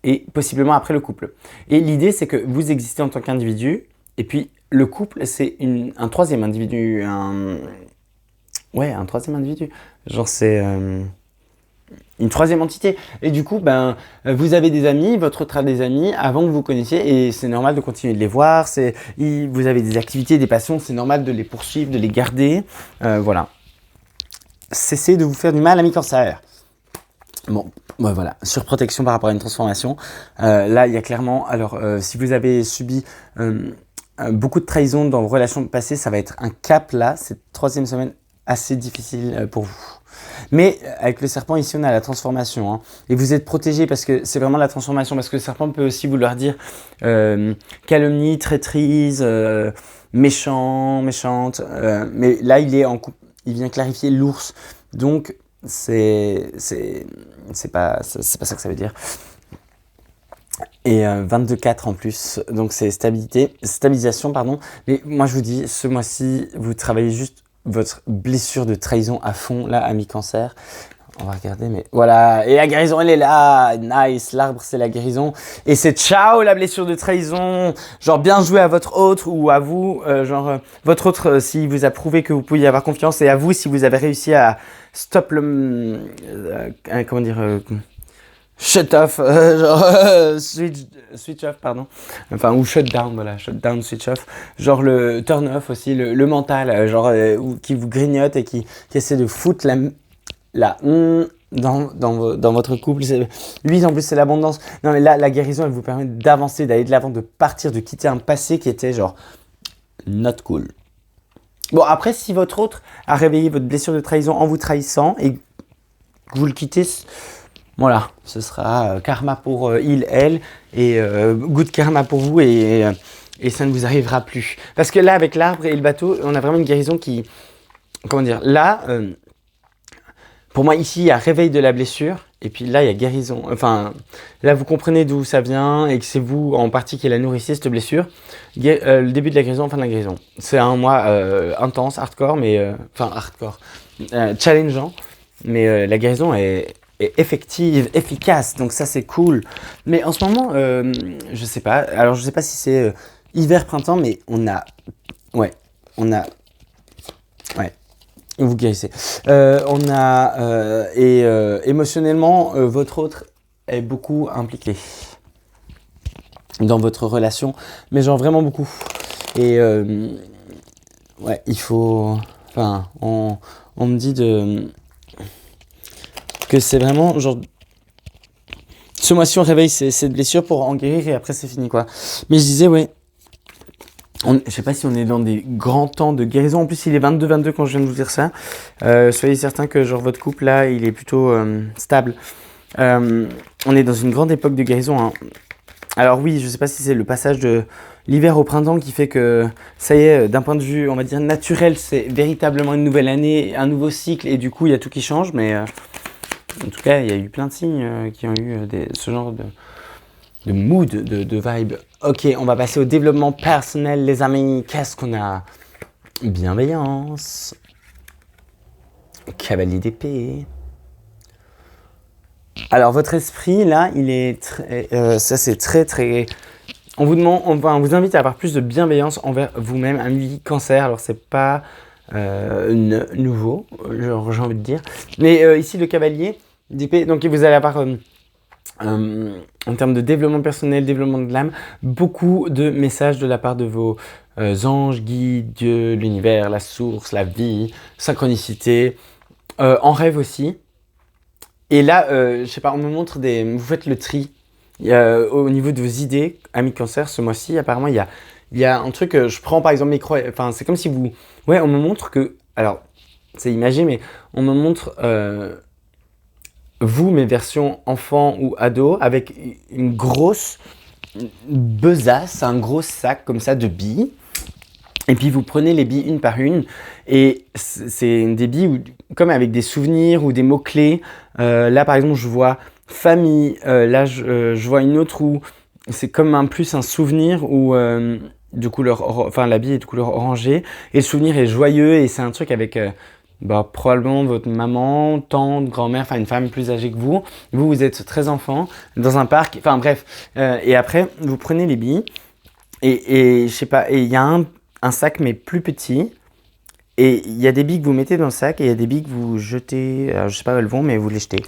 et possiblement après le couple. Et l'idée, c'est que vous existez en tant qu'individu, et puis le couple, c'est un troisième individu. Un troisième individu. Genre, c'est une troisième entité. Et du coup, vous avez des amis, votre autre a des amis avant que vous connaissiez, et c'est normal de continuer de les voir. Vous avez des activités, des passions, c'est normal de les poursuivre, de les garder. Voilà. Cessez de vous faire du mal, ami Cancer. Bon, voilà, surprotection par rapport à une transformation. Là, il y a clairement, alors si vous avez subi beaucoup de trahison dans vos relations passées, ça va être un cap là, cette troisième semaine assez difficile pour vous. Mais avec le serpent, ici, on a la transformation. Hein. Et vous êtes protégé parce que c'est vraiment la transformation. Parce que le serpent peut aussi vouloir dire calomnie, traîtrise, méchant, méchante. Mais là, il est en couple. Il vient clarifier l'ours. Donc, c'est pas ça que ça veut dire. Et 22-4 en plus. Donc, c'est stabilisation, pardon. Mais moi, je vous dis, ce mois-ci, vous travaillez juste votre blessure de trahison à fond, là, ami Cancer. On va regarder, mais voilà. Et la guérison, elle est là. Nice. L'arbre, c'est la guérison. Et c'est ciao, la blessure de trahison. Genre, bien joué à votre autre ou à vous. Votre autre, si vous a prouvé que vous pouviez avoir confiance. Et à vous, si vous avez réussi à stop le... shut off, switch off, pardon. Enfin, ou shut down, voilà, shut down, switch off. Genre le turn off aussi, le mental, qui vous grignote et qui essaie de foutre dans votre couple. Lui, en plus, c'est l'abondance. Non, mais là, la guérison, elle vous permet d'avancer, d'aller de l'avant, de partir, de quitter un passé qui était genre not cool. Bon, après, si votre autre a réveillé votre blessure de trahison en vous trahissant et que vous le quittez, voilà, ce sera karma pour il, elle, et good karma pour vous, et ça ne vous arrivera plus. Parce que là, avec l'arbre et le bateau, on a vraiment une guérison qui... Comment dire? Là, pour moi, ici, il y a réveil de la blessure, et puis là, il y a guérison. Enfin, là, vous comprenez d'où ça vient, et que c'est vous, en partie, qui la nourrissez, cette blessure. Le début de la guérison, fin de la guérison. C'est un mois intense, hardcore, mais... challengeant, mais la guérison est effective, efficace, donc ça c'est cool. Mais en ce moment, je sais pas, alors je sais pas si c'est hiver, printemps, mais vous guérissez. Émotionnellement, votre autre est beaucoup impliqué dans votre relation, mais genre vraiment beaucoup. Et il faut, enfin, on me dit que c'est vraiment genre ce mois-ci on réveille cette blessure pour en guérir et après c'est fini quoi. Mais je disais je sais pas si on est dans des grands temps de guérison. En plus il est 22-22 quand je viens de vous dire ça. Soyez certains que genre votre couple là il est plutôt stable. On est dans une grande époque de guérison hein. Alors oui, je sais pas si c'est le passage de l'hiver au printemps qui fait que ça y est, d'un point de vue, on va dire naturel, c'est véritablement une nouvelle année, un nouveau cycle et du coup il y a tout qui change. Mais en tout cas, il y a eu plein de signes qui ont eu ce genre de mood, de vibe. Ok, on va passer au développement personnel, les amis. Qu'est-ce qu'on a? Bienveillance. Cavalier d'épée. Alors votre esprit là, il est ça c'est très. On vous demande, on vous invite à avoir plus de bienveillance envers vous-même, ami Cancer. Alors c'est pas nouveau, j'ai envie de dire. Mais ici le cavalier d'épée, donc vous allez avoir en termes de développement personnel, développement de l'âme, beaucoup de messages de la part de vos anges, guides, Dieu, l'univers, la source, la vie, synchronicité, en rêve aussi. Et là, je sais pas, on me montre vous faites le tri. Au niveau de vos idées, amis Cancer, ce mois-ci, apparemment, il y a un truc, je prends par exemple mes croyances, enfin, c'est comme si vous... Ouais, on me montre que... Alors, c'est imagé, mais on me montre vous, mes versions enfant ou ado, avec une grosse besace, un gros sac comme ça de billes. Et puis vous prenez les billes une par une, et c'est des billes comme avec des souvenirs ou des mots-clés. Là par exemple je vois famille, là je vois une autre où c'est comme un souvenir où de couleur, enfin la bille est de couleur orangée, et le souvenir est joyeux, et c'est un truc avec probablement votre maman, tante, grand-mère, enfin une femme plus âgée que vous. Vous êtes très enfant, dans un parc, enfin bref. Et après vous prenez les billes, et je sais pas, et il y a un sac mais plus petit, et il y a des billes que vous mettez dans le sac et il y a des billes que vous jetez, alors, je sais pas où elles vont, mais vous les jetez.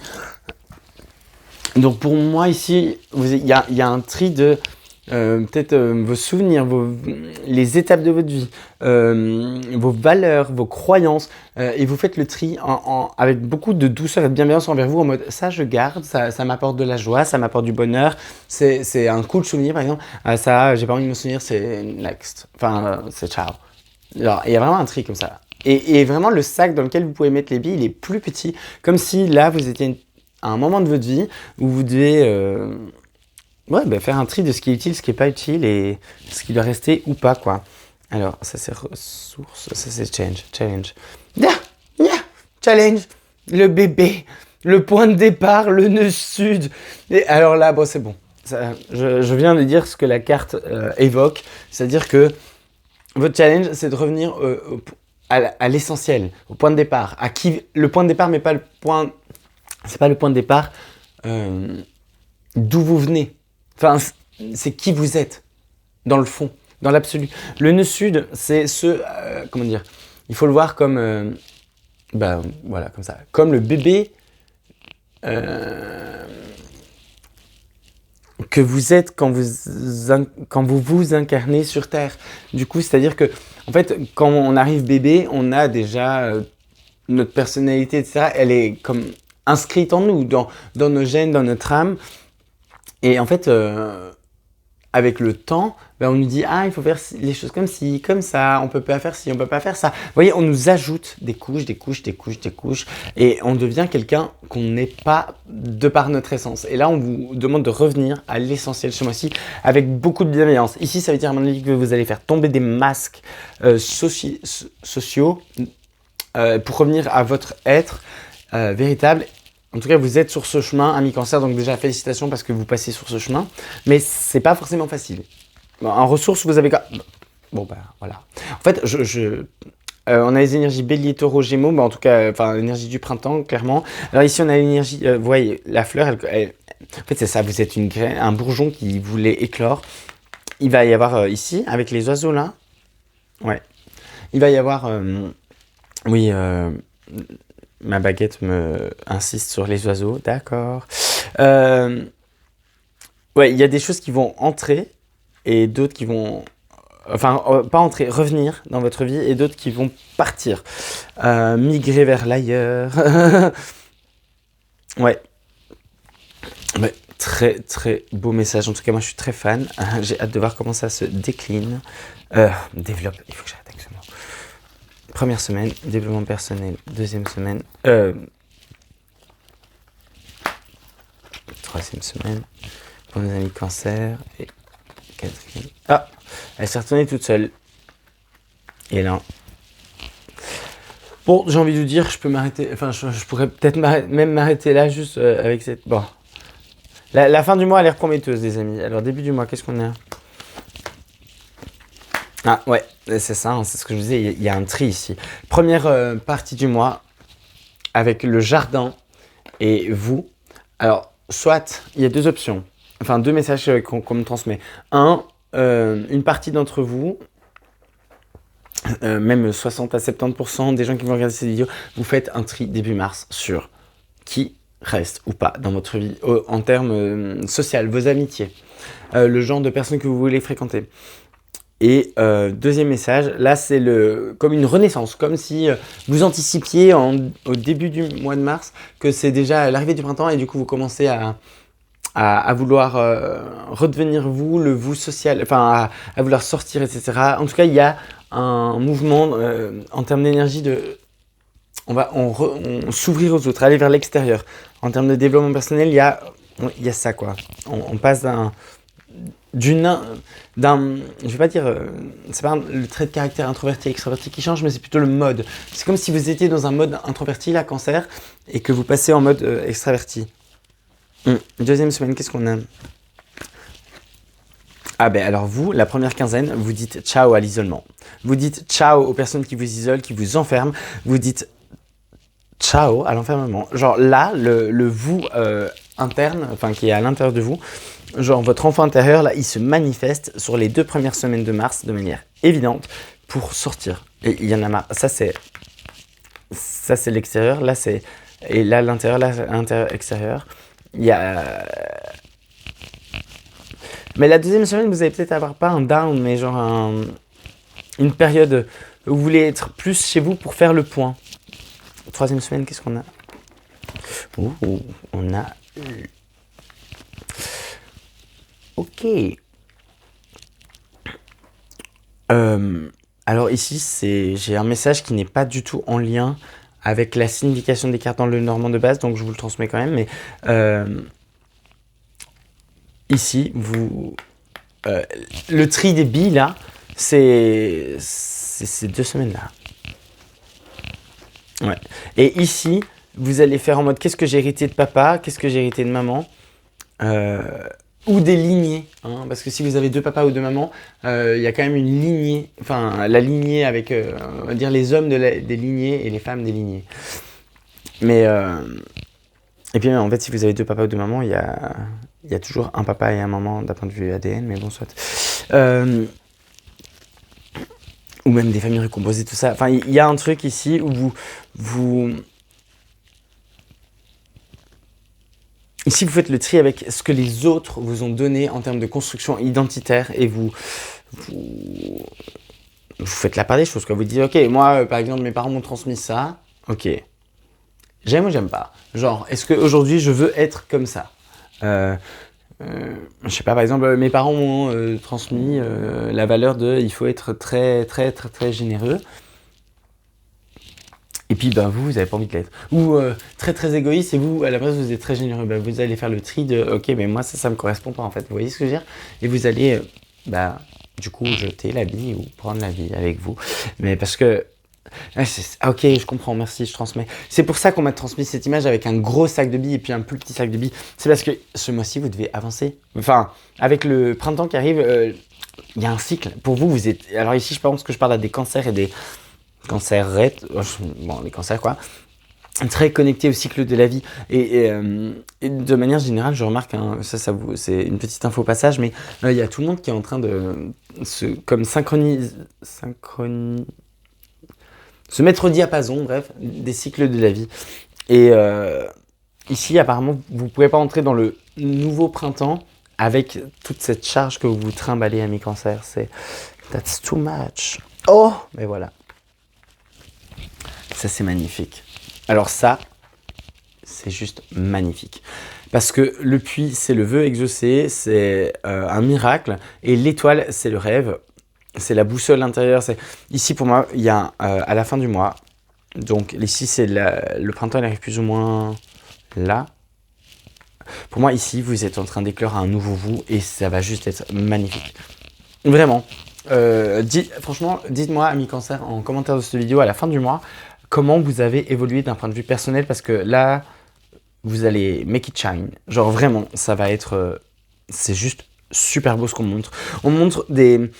Donc pour moi ici, il y a un tri de peut-être vos souvenirs, les étapes de votre vie, vos valeurs, vos croyances, et vous faites le tri avec beaucoup de douceur et de bienveillance envers vous, en mode ça je garde, ça m'apporte de la joie, ça m'apporte du bonheur, c'est un cool souvenir par exemple, ça j'ai pas envie de me souvenir, c'est next, enfin c'est ciao. Alors il y a vraiment un tri comme ça. Et vraiment le sac dans lequel vous pouvez mettre les billes, il est plus petit, comme si là vous étiez à un moment de votre vie où vous devez faire un tri de ce qui est utile, ce qui n'est pas utile et ce qui doit rester ou pas, quoi. Alors, ça c'est ressources, ça c'est challenge. Challenge, le bébé, le point de départ, le nœud sud. Et alors là, bon, c'est bon. Ça, je viens de dire ce que la carte évoque, c'est-à-dire que votre challenge, c'est de revenir à l'essentiel, au point de départ. Le point de départ, mais pas le point... C'est pas le point de départ d'où vous venez. Enfin, c'est qui vous êtes, dans le fond, dans l'absolu. Le nœud sud, c'est comment dire, il faut le voir comme, voilà, comme ça. Comme le bébé que vous êtes quand vous vous incarnez sur Terre. Du coup, c'est-à-dire que, en fait, quand on arrive bébé, on a déjà notre personnalité, etc. Elle est comme inscrite en nous, dans nos gènes, dans notre âme. Et en fait, avec le temps, on nous dit « Ah, il faut faire les choses comme ci, comme ça, on peut pas faire ci, on peut pas faire ça. » Vous voyez, on nous ajoute des couches, et on devient quelqu'un qu'on n'est pas de par notre essence. Et là, on vous demande de revenir à l'essentiel ce mois-ci avec beaucoup de bienveillance. Ici, ça veut dire à mon avis que vous allez faire tomber des masques sociaux pour revenir à votre être véritable. En tout cas, vous êtes sur ce chemin, ami Cancer, donc déjà félicitations parce que vous passez sur ce chemin, mais c'est pas forcément facile. En ressources, vous avez... Bon, voilà. En fait, on a les énergies Bélier, Taureau, Gémeaux, en tout cas, l'énergie du printemps, clairement. Alors ici, on a l'énergie... vous voyez, la fleur, en fait, c'est ça, vous êtes un bourgeon qui voulait éclore. Il va y avoir ici, avec les oiseaux là, ouais, il va y avoir... ma baguette me insiste sur les oiseaux, d'accord. Il y a des choses qui vont entrer et d'autres qui vont... pas entrer, revenir dans votre vie et d'autres qui vont partir. Migrer vers l'ailleurs. Ouais. Très, très beau message. En tout cas, moi, je suis très fan. J'ai hâte de voir comment ça se décline. Développe, il faut que j'arrête avec ce mot. Première semaine, développement personnel. Deuxième semaine, troisième semaine. pour nos amis cancer. Et Catherine. Ah, elle s'est retournée toute seule. Et là. Bon, j'ai envie de vous dire, je peux m'arrêter. Enfin, je pourrais peut-être même m'arrêter là, juste avec cette. Bon. La fin du mois a l'air prometteuse, les amis. Alors, début du mois, qu'est-ce qu'on a? Ah, ouais, c'est ça, hein, c'est ce que je vous disais. Il y a un tri ici. Première partie du mois, avec le jardin et vous. Alors, soit, il y a deux options. Enfin, deux messages qu'on me transmet. Un, une partie d'entre vous. Même 60 à 70% des gens qui vont regarder cette vidéo, vous faites un tri début mars sur qui reste ou pas dans votre vie en termes social, vos amitiés, le genre de personnes que vous voulez fréquenter. Et deuxième message, là c'est comme une renaissance, comme si vous anticipiez au début du mois de mars que c'est déjà l'arrivée du printemps et du coup vous commencez à vouloir redevenir vous, le vous social, enfin à vouloir sortir, etc. En tout cas, il y a un mouvement en termes d'énergie on s'ouvrir aux autres, aller vers l'extérieur. En termes de développement personnel, il y a ça quoi. On passe je vais pas dire, c'est pas le trait de caractère introverti, extraverti qui change, mais c'est plutôt le mode. C'est comme si vous étiez dans un mode introverti, là, cancer, et que vous passez en mode extraverti. Deuxième semaine, qu'est-ce qu'on a? Ah ben alors vous, la première quinzaine, vous dites ciao à l'isolement. Vous dites ciao aux personnes qui vous isolent, qui vous enferment. Vous dites ciao à l'enfermement. Genre là, le vous interne, enfin qui est à l'intérieur de vous, genre votre enfant intérieur, là, il se manifeste sur les 2 premières semaines de mars de manière évidente pour sortir. Et il y en a marre. Ça c'est l'extérieur, là c'est... Et là l'intérieur, là l'intérieur, extérieur. Il y a... Mais la deuxième semaine, vous allez peut-être avoir pas un down, mais genre une période où vous voulez être plus chez vous pour faire le point. Troisième semaine, qu'est-ce qu'on a? On a... Ok. Alors ici, j'ai un message qui n'est pas du tout en lien avec la signification des cartes dans le normand de base, donc je vous le transmets quand même, mais... Ici, le tri des billes, là, c'est ces 2 semaines-là. Ouais. Et ici, vous allez faire en mode qu'est-ce que j'ai hérité de papa, qu'est-ce que j'ai hérité de maman, ou des lignées. Hein, parce que si vous avez 2 papas ou 2 mamans, il y a quand même une lignée, enfin la lignée avec, on va dire, les hommes des lignées et les femmes des lignées. Mais... Et puis en fait, si vous avez 2 papas ou 2 mamans, il y a toujours un papa et un maman d'un point de vue ADN, mais bon, soit. Ou même des familles recomposées, tout ça. Enfin, il y a un truc ici où Ici, vous faites le tri avec ce que les autres vous ont donné en termes de construction identitaire et vous faites la part des choses. Quoi. Vous dites, ok, moi, par exemple, mes parents m'ont transmis ça, ok. J'aime ou j'aime pas? Genre, est-ce qu'aujourd'hui, je veux être comme ça? Je sais pas, par exemple, mes parents m'ont transmis la valeur de il faut être très, très, très, très généreux. Et puis, ben, vous n'avez pas envie de l'être. Ou très, très égoïste et vous, à la base, vous êtes très généreux. Ben, vous allez faire le tri de ok, mais moi, ça me correspond pas en fait. Vous voyez ce que je veux dire? Et vous allez, du coup, jeter la vie ou prendre la vie avec vous. Mais parce que. Ok, je comprends, merci, je transmets. C'est pour ça qu'on m'a transmis cette image avec un gros sac de billes et puis un plus petit sac de billes. C'est parce que ce mois-ci, vous devez avancer. Enfin, avec le printemps qui arrive, il y a un cycle. Pour vous, vous êtes... Alors ici, je pense que je parle à des cancers et des cancers... Bon, les cancers, quoi. Très connectés au cycle de la vie. Et de manière générale, je remarque, c'est une petite info au passage, mais il y a tout le monde qui est en train de se mettre au diapason, bref, des cycles de la vie. Et ici, apparemment, vous ne pouvez pas entrer dans le nouveau printemps avec toute cette charge que vous vous trimballez à mi-cancer. That's too much. Oh, mais voilà. Ça, c'est magnifique. Alors ça, c'est juste magnifique. Parce que le puits, c'est le vœu exaucé, c'est un miracle. Et l'étoile, c'est le rêve. C'est la boussole intérieure. Ici, pour moi, il y a à la fin du mois. Donc, ici, c'est le printemps, il arrive plus ou moins là. Pour moi, ici, vous êtes en train d'éclore un nouveau vous et ça va juste être magnifique. Vraiment. Franchement, dites-moi, amis cancer, en commentaire de cette vidéo à la fin du mois, comment vous avez évolué d'un point de vue personnel, parce que là, vous allez make it shine. Genre vraiment, ça va être... c'est juste super beau ce qu'on montre. On montre des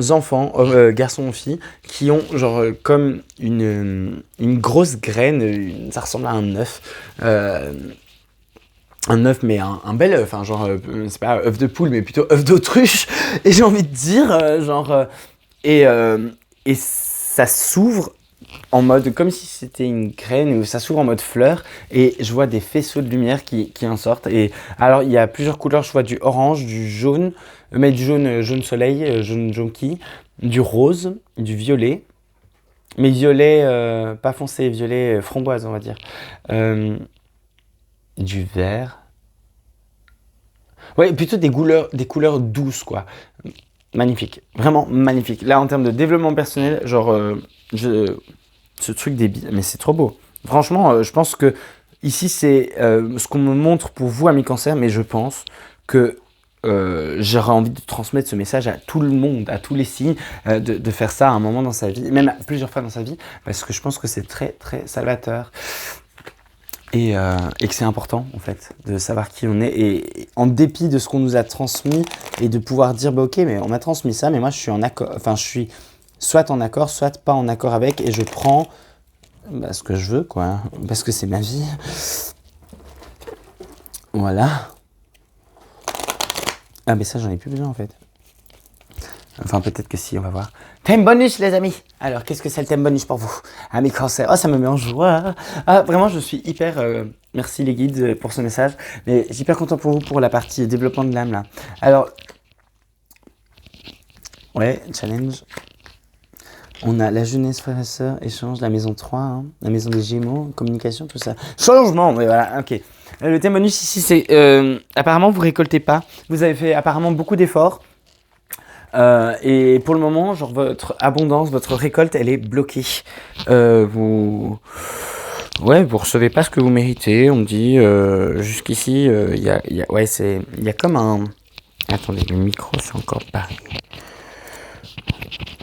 enfants, garçons ou filles, qui ont genre comme une grosse graine, ça ressemble à un œuf, mais un bel œuf, hein, genre, c'est pas œuf de poule, mais plutôt œuf d'autruche, et j'ai envie de dire, et ça s'ouvre en mode, comme si c'était une graine, ou ça s'ouvre en mode fleur, et je vois des faisceaux de lumière qui en sortent, et alors il y a plusieurs couleurs, je vois du orange, du jaune, mais du jaune soleil, jaune jonquille, du rose, du violet, mais violet, pas foncé, violet framboise, on va dire, du vert. Ouais, plutôt des couleurs douces, quoi. Magnifique, vraiment magnifique. Là, en termes de développement personnel, genre, ce truc débile, mais c'est trop beau. Franchement, je pense que ici, c'est ce qu'on me montre pour vous, amis cancer, mais je pense que j'aurais envie de transmettre ce message à tout le monde, à tous les signes, de faire ça à un moment dans sa vie, même plusieurs fois dans sa vie, parce que je pense que c'est très, très salvateur. Et que c'est important, en fait, de savoir qui on est. Et en dépit de ce qu'on nous a transmis, et de pouvoir dire, bah ok, mais on m'a transmis ça, mais moi je suis en accord, enfin je suis soit en accord, soit pas en accord avec, et je prends ce que je veux, quoi, parce que c'est ma vie. Voilà. Ah, mais ça, j'en ai plus besoin, en fait. Enfin, peut-être que si, on va voir. Thème bonus, les amis. Alors, qu'est-ce que c'est le thème bonus pour vous, amis cancer? Oh, ça me met en joie. Ah, vraiment, je suis hyper... merci les guides pour ce message. Mais j'ai hyper content pour vous pour la partie développement de l'âme, là. Alors... ouais, challenge. On a la jeunesse, frères et sœurs, échange, la maison 3, hein, la maison des Gémeaux, communication, tout ça. Changement, mais voilà, ok. Le thème bonus ici, c'est... apparemment, vous récoltez pas. Vous avez fait apparemment beaucoup d'efforts. Et pour le moment, genre votre abondance, votre récolte, elle est bloquée. Vous recevez pas ce que vous méritez. On me dit jusqu'ici, il y a comme un. Attendez, le micro, c'est encore pareil.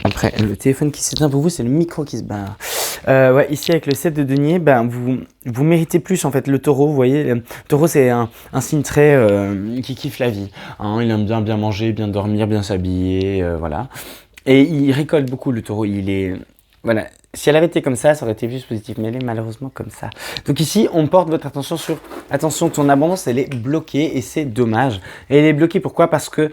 Après, le téléphone qui s'éteint pour vous, c'est le micro qui se barre. Ici, avec le 7 de denier, vous méritez plus, en fait. Le taureau, vous voyez, le taureau, c'est un signe très qui kiffe la vie. Hein, il aime bien manger, bien dormir, bien s'habiller, voilà. Et il récolte beaucoup, le taureau. Il est... voilà. Si elle avait été comme ça aurait été plus positif, mais elle est malheureusement comme ça. Donc ici, on porte votre attention sur... attention, ton abondance, elle est bloquée, et c'est dommage. Et elle est bloquée, pourquoi? Parce que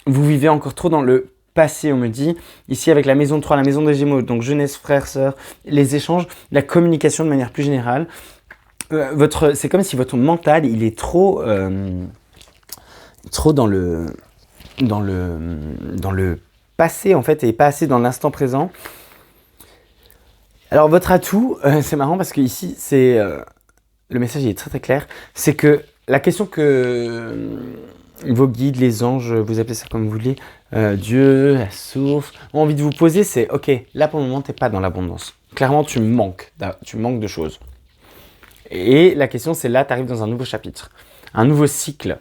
vous vivez encore trop dans le passé, on me dit, ici avec la maison 3, la maison des Gémeaux, donc jeunesse, frères, sœurs, les échanges, la communication de manière plus générale. C'est comme si votre mental, il est trop dans le passé, en fait, et pas assez dans l'instant présent. Alors, votre atout, c'est marrant parce que ici, c'est le message il est très très clair, c'est que la question que vos guides, les anges, vous appelez ça comme vous voulez, Dieu, la source, ont envie de vous poser, c'est ok, là pour le moment, tu n'es pas dans l'abondance. Clairement, tu manques de choses. Et la question, c'est là, tu arrives dans un nouveau chapitre, un nouveau cycle.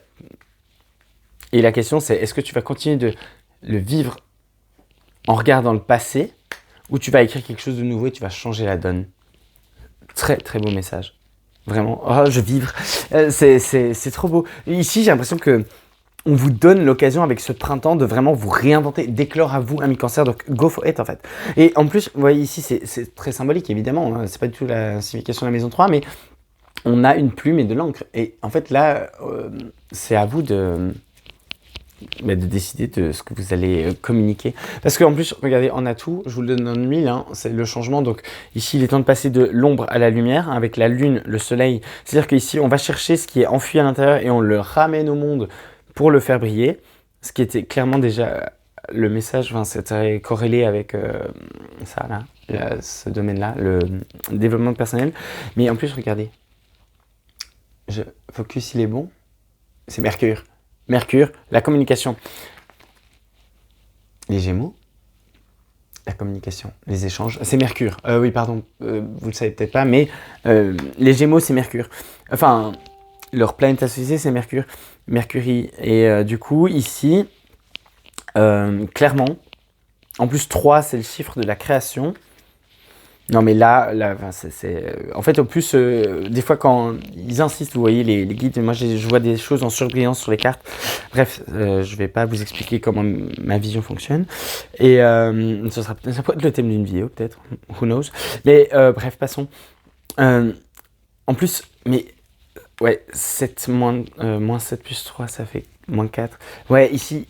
Et la question, c'est est-ce que tu vas continuer de le vivre en regardant le passé, ou tu vas écrire quelque chose de nouveau et tu vas changer la donne? Très très beau message. Vraiment, oh, je vibre. C'est trop beau. Ici, j'ai l'impression que on vous donne l'occasion avec ce printemps de vraiment vous réinventer, d'éclore à vous, amis cancer, donc go for it en fait. Et en plus, vous voyez ici, c'est très symbolique évidemment, hein, c'est pas du tout la signification de la maison 3, mais on a une plume et de l'encre. Et en fait là, c'est à vous de décider de ce que vous allez communiquer. Parce qu'en plus, regardez, en atout, je vous le donne en 1000, hein, c'est le changement. Donc ici, il est temps de passer de l'ombre à la lumière, hein, avec la lune, le soleil. C'est-à-dire qu'ici, on va chercher ce qui est enfui à l'intérieur et on le ramène au monde pour le faire briller. Ce qui était clairement déjà le message, enfin, c'était corrélé avec ça, là, ce domaine-là, le développement personnel. Mais en plus, regardez, focus, il est bon. C'est Mercure. Mercure, la communication. Les Gémeaux, la communication, les échanges. C'est Mercure. Oui, pardon, vous le savez peut-être pas, mais les Gémeaux, c'est Mercure. Enfin, leur planète associée, c'est Mercure. Mercury. Et du coup, ici, clairement, en plus 3, c'est le chiffre de la création. Non, mais là enfin, en fait, au plus, des fois, quand ils insistent, vous voyez, les guides, moi, je vois des choses en surbrillance sur les cartes. Bref, je vais pas vous expliquer comment ma vision fonctionne. Et ça pourrait être le thème d'une vidéo, peut-être. Who knows. Mais bref, passons. En plus, mais ouais, 7 moins 7 plus 3, ça fait moins 4. Ouais, ici,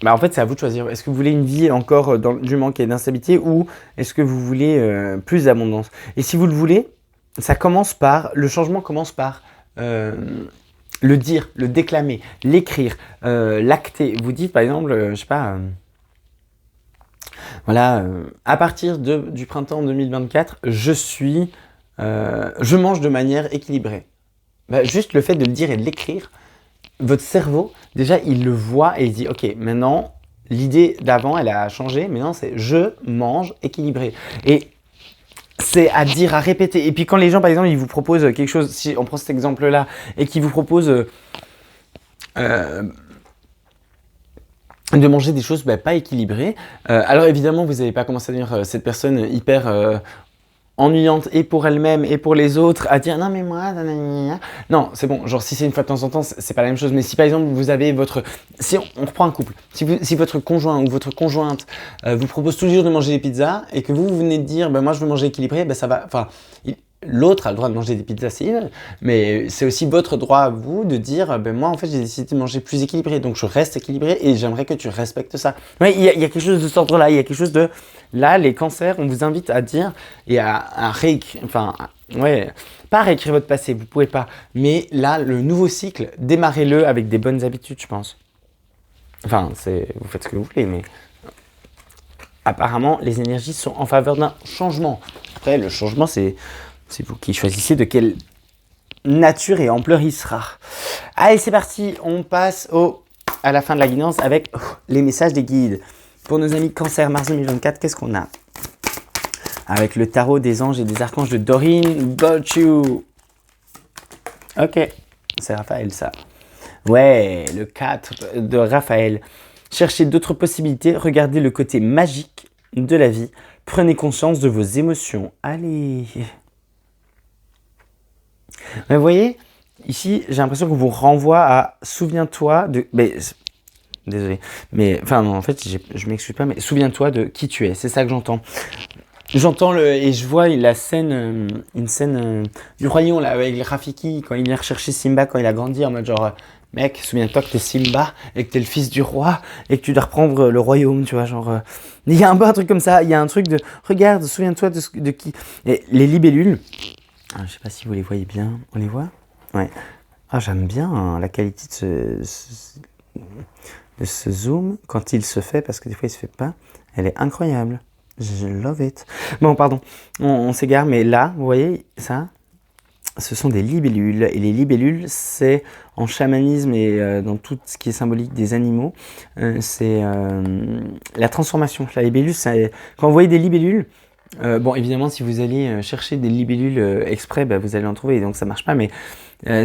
bah en fait, c'est à vous de choisir. Est-ce que vous voulez une vie encore dans du manque et d'instabilité ou est-ce que vous voulez plus d'abondance? Et si vous le voulez, le changement commence par le dire, le déclamer, l'écrire, l'acter. Vous dites par exemple, je sais pas, voilà, à partir du printemps 2024, je mange de manière équilibrée. Bah, juste le fait de le dire et de l'écrire, votre cerveau, déjà, il le voit et il dit, ok, maintenant, l'idée d'avant, elle a changé. Maintenant, c'est je mange équilibré. Et c'est à dire, à répéter. Et puis quand les gens, par exemple, ils vous proposent quelque chose, si on prend cet exemple-là, et qu'ils vous proposent de manger des choses pas équilibrées, alors évidemment, vous n'allez pas commencer à devenir cette personne hyper ennuyante et pour elle-même et pour les autres, à dire non mais moi, nanana. Non, c'est bon, genre si c'est une fois de temps en temps, c'est pas la même chose, mais si par exemple vous avez si on reprend un couple, si votre conjoint ou votre conjointe vous propose toujours de manger des pizzas et que vous venez de dire moi je veux manger équilibré, ça va, enfin, l'autre a le droit de manger des pizzas, mais c'est aussi votre droit à vous de dire moi en fait j'ai décidé de manger plus équilibré, donc je reste équilibré et j'aimerais que tu respectes ça. Oui, il y a quelque chose de cet ordre-là, il y a quelque chose de là, les cancers, on vous invite à dire et à réécrire, enfin ouais, pas réécrire votre passé, vous pouvez pas, mais là le nouveau cycle, démarrez-le avec des bonnes habitudes, je pense. Enfin, vous faites ce que vous voulez, mais apparemment les énergies sont en faveur d'un changement. Après le changement c'est vous qui choisissez de quelle nature et ampleur il sera. Allez, c'est parti, on passe à la fin de la guidance avec les messages des guides. Pour nos amis Cancer, mars 2024, qu'est-ce qu'on a? Avec le tarot des anges et des archanges de Doreen Virtue. Ok, c'est Raphaël ça. Ouais, le 4 de Raphaël. Cherchez d'autres possibilités, regardez le côté magique de la vie. Prenez conscience de vos émotions. Allez. Mais vous voyez, ici, j'ai l'impression qu'on vous renvoie à souviens-toi de. Désolé, mais enfin non, en fait, je m'excuse pas, mais souviens-toi de qui tu es. C'est ça que j'entends. J'entends et je vois une scène du royaume là avec Rafiki quand il vient rechercher Simba quand il a grandi en mode genre mec, souviens-toi que t'es Simba et que t'es le fils du roi et que tu dois reprendre le royaume, tu vois, genre il y a un peu un truc comme ça, il y a un truc de regarde, souviens-toi de qui. Et les libellules. Je ne sais pas si vous les voyez bien. On les voit? Ouais. Ah, j'aime bien la qualité de ce zoom quand il se fait, parce que des fois il se fait pas. Elle est incroyable. Je love it. Bon, pardon, on s'égare, mais là, vous voyez ça? Ce sont des libellules. Et les libellules, c'est en chamanisme et dans tout ce qui est symbolique des animaux, c'est la transformation. La libellule, quand vous voyez des libellules, bon, évidemment, si vous allez chercher des libellules exprès, vous allez en trouver, donc ça marche pas. Mais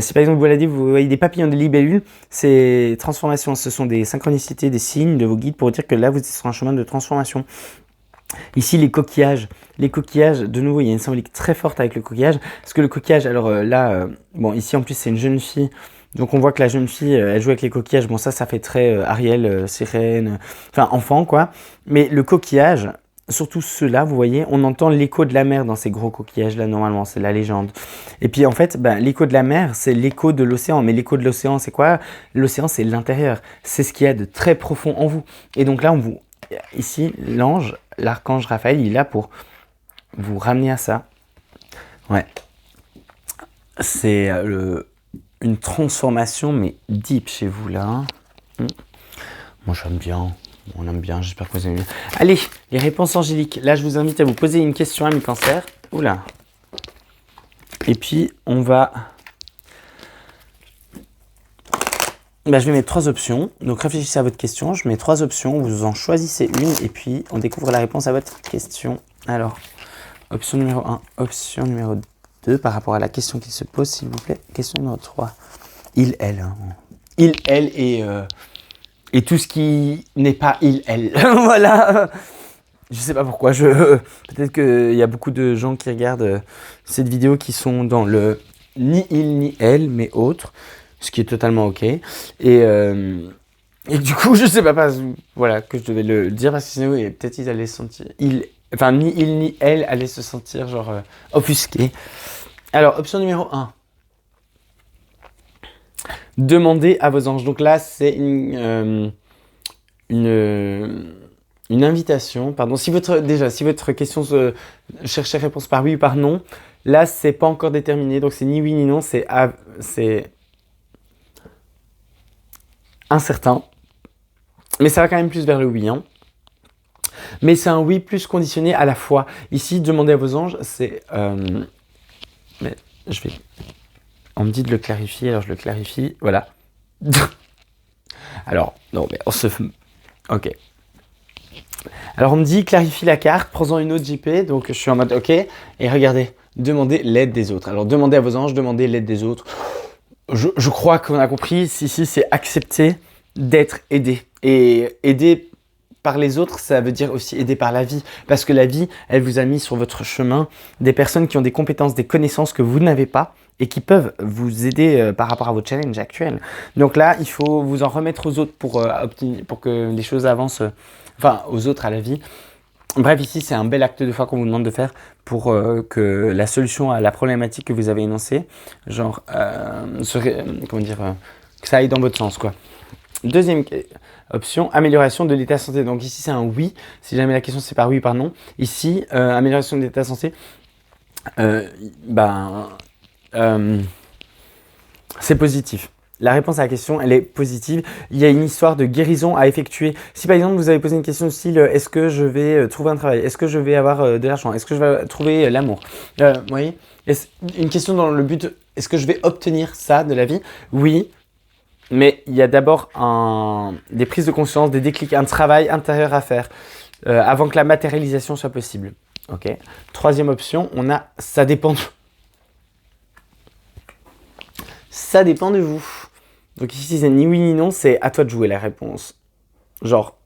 si par exemple vous voyez des papillons de libellules, c'est transformation. Ce sont des synchronicités, des signes de vos guides pour dire que là, vous êtes sur un chemin de transformation. Ici, les coquillages, de nouveau, il y a une symbolique très forte avec le coquillage. Parce que le coquillage, alors là, bon, ici en plus, c'est une jeune fille. Donc on voit que la jeune fille, elle joue avec les coquillages. Bon, ça fait très Ariel, sirène, enfin enfant, quoi. Mais le coquillage, surtout ceux-là, vous voyez, on entend l'écho de la mer dans ces gros coquillages-là, normalement, c'est la légende. Et puis en fait, l'écho de la mer, c'est l'écho de l'océan. Mais l'écho de l'océan, c'est quoi? L'océan, c'est l'intérieur. C'est ce qu'il y a de très profond en vous. Et donc là, ici, l'archange Raphaël, il est là pour vous ramener à ça. Ouais. C'est une transformation, mais deep chez vous, là. Moi, j'aime bien. On aime bien, j'espère que vous aimez bien. Allez, les réponses angéliques. Là, je vous invite à vous poser une question, amis Cancer. Oula. Et puis, on va... je vais mettre 3 options. Donc, réfléchissez à votre question. Je mets 3 options. Vous en choisissez une. Et puis, on découvre la réponse à votre question. Alors, option numéro 1, option numéro 2 par rapport à la question qui se pose, s'il vous plaît. Question numéro 3. Il, elle. Hein. Il, elle et tout ce qui n'est pas il, elle. Voilà. Je sais pas pourquoi. Peut-être qu'il y a beaucoup de gens qui regardent cette vidéo qui sont dans le ni il ni elle, mais autre, ce qui est totalement ok. Et du coup, je sais pas, voilà, que je devais le dire parce que sinon, peut-être ils allaient se sentir, ni il ni elle allaient se sentir genre offusqués. Alors, option numéro 1. Demandez à vos anges. Donc là, c'est une invitation. Pardon. Si votre question se cherchait réponse par oui ou par non, là, c'est pas encore déterminé. Donc, c'est ni oui ni non, c'est incertain. Mais ça va quand même plus vers le oui. Hein. Mais c'est un oui plus conditionné à la foi. Ici, demandez à vos anges, c'est... mais on me dit de le clarifier, alors je le clarifie. Voilà. Alors, non, mais on se... Ok. Alors, on me dit, clarifie la carte, prends-en une autre JP. Donc, je suis en mode, ok. Et regardez, demandez l'aide des autres. Alors, demandez à vos anges, demandez l'aide des autres. Je crois qu'on a compris. Ici, c'est accepter d'être aidé. Et aider par les autres, ça veut dire aussi aider par la vie. Parce que la vie, elle vous a mis sur votre chemin des personnes qui ont des compétences, des connaissances que vous n'avez pas et qui peuvent vous aider par rapport à vos challenges actuels. Donc là, il faut vous en remettre aux autres pour que les choses avancent, aux autres, à la vie. Bref, ici, c'est un bel acte de foi qu'on vous demande de faire pour que la solution à la problématique que vous avez énoncée, que ça aille dans votre sens, quoi. Deuxième option, amélioration de l'état de santé. Donc ici, c'est un oui. Si jamais la question, c'est par oui ou par non. Ici, amélioration de l'état de santé, c'est positif. La réponse à la question, elle est positive. Il y a une histoire de guérison à effectuer. Si par exemple, vous avez posé une question du style, est-ce que je vais trouver un travail? Est-ce que je vais avoir de l'argent? Est-ce que je vais trouver l'amour? Vous voyez, une question dans le but, est-ce que je vais obtenir ça de la vie? Oui. Mais il y a d'abord des prises de conscience, des déclics, un travail intérieur à faire avant que la matérialisation soit possible. Ok. Troisième option, on a ça dépend. Ça dépend de vous. Donc ici, c'est ni oui ni non, c'est à toi de jouer la réponse. Genre,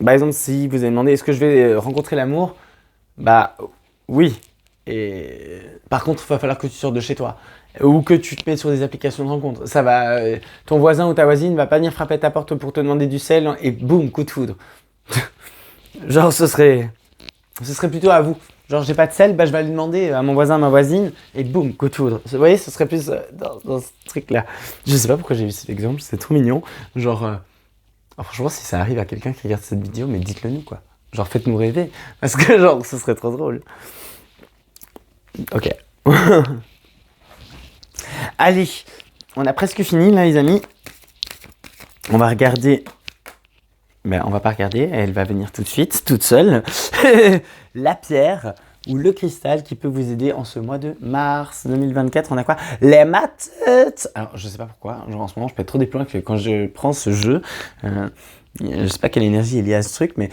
par exemple, si vous avez demandé est-ce que je vais rencontrer l'amour, bah oui. Et par contre, il va falloir que tu sortes de chez toi. Ou que tu te mettes sur des applications de rencontre. Ça va, ton voisin ou ta voisine va pas venir frapper à ta porte pour te demander du sel et boum, coup de foudre. Genre, ce serait plutôt à vous. Genre, j'ai pas de sel, bah je vais aller demander à mon voisin, à ma voisine et boum, coup de foudre. Vous voyez, ce serait plus dans ce truc-là. Je sais pas pourquoi j'ai vu cet exemple, c'est trop mignon. Genre, franchement, si ça arrive à quelqu'un qui regarde cette vidéo, mais dites-le nous, quoi. Genre, faites-nous rêver. Parce que, genre, ce serait trop drôle. Ok. Allez, on a presque fini là les amis. On va regarder. On va pas regarder, elle va venir tout de suite, toute seule. La pierre ou le cristal qui peut vous aider en ce mois de mars 2024. On a quoi? Les maths. Alors je sais pas pourquoi, genre en ce moment je pète trop des plombs que quand je prends ce jeu. Je sais pas quelle énergie est liée à ce truc, mais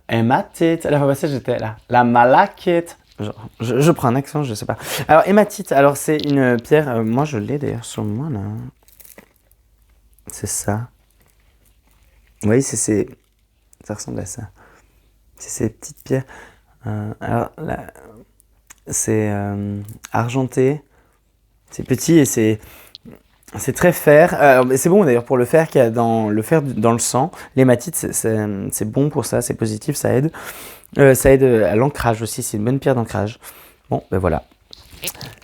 hématite. La fois passée j'étais là. La malachite. Je prends un accent, je sais pas. Alors, hématite, alors c'est une pierre, moi je l'ai d'ailleurs sur moi là. C'est ça. Vous voyez, ça ressemble à ça. C'est ces petites pierres. Alors là, c'est argenté. C'est petit et c'est très fer. C'est bon d'ailleurs pour le fer qu'il y a dans le sang. L'hématite, c'est bon pour ça, c'est positif, ça aide. Ça aide à l'ancrage aussi, c'est une bonne pierre d'ancrage. Bon, ben voilà.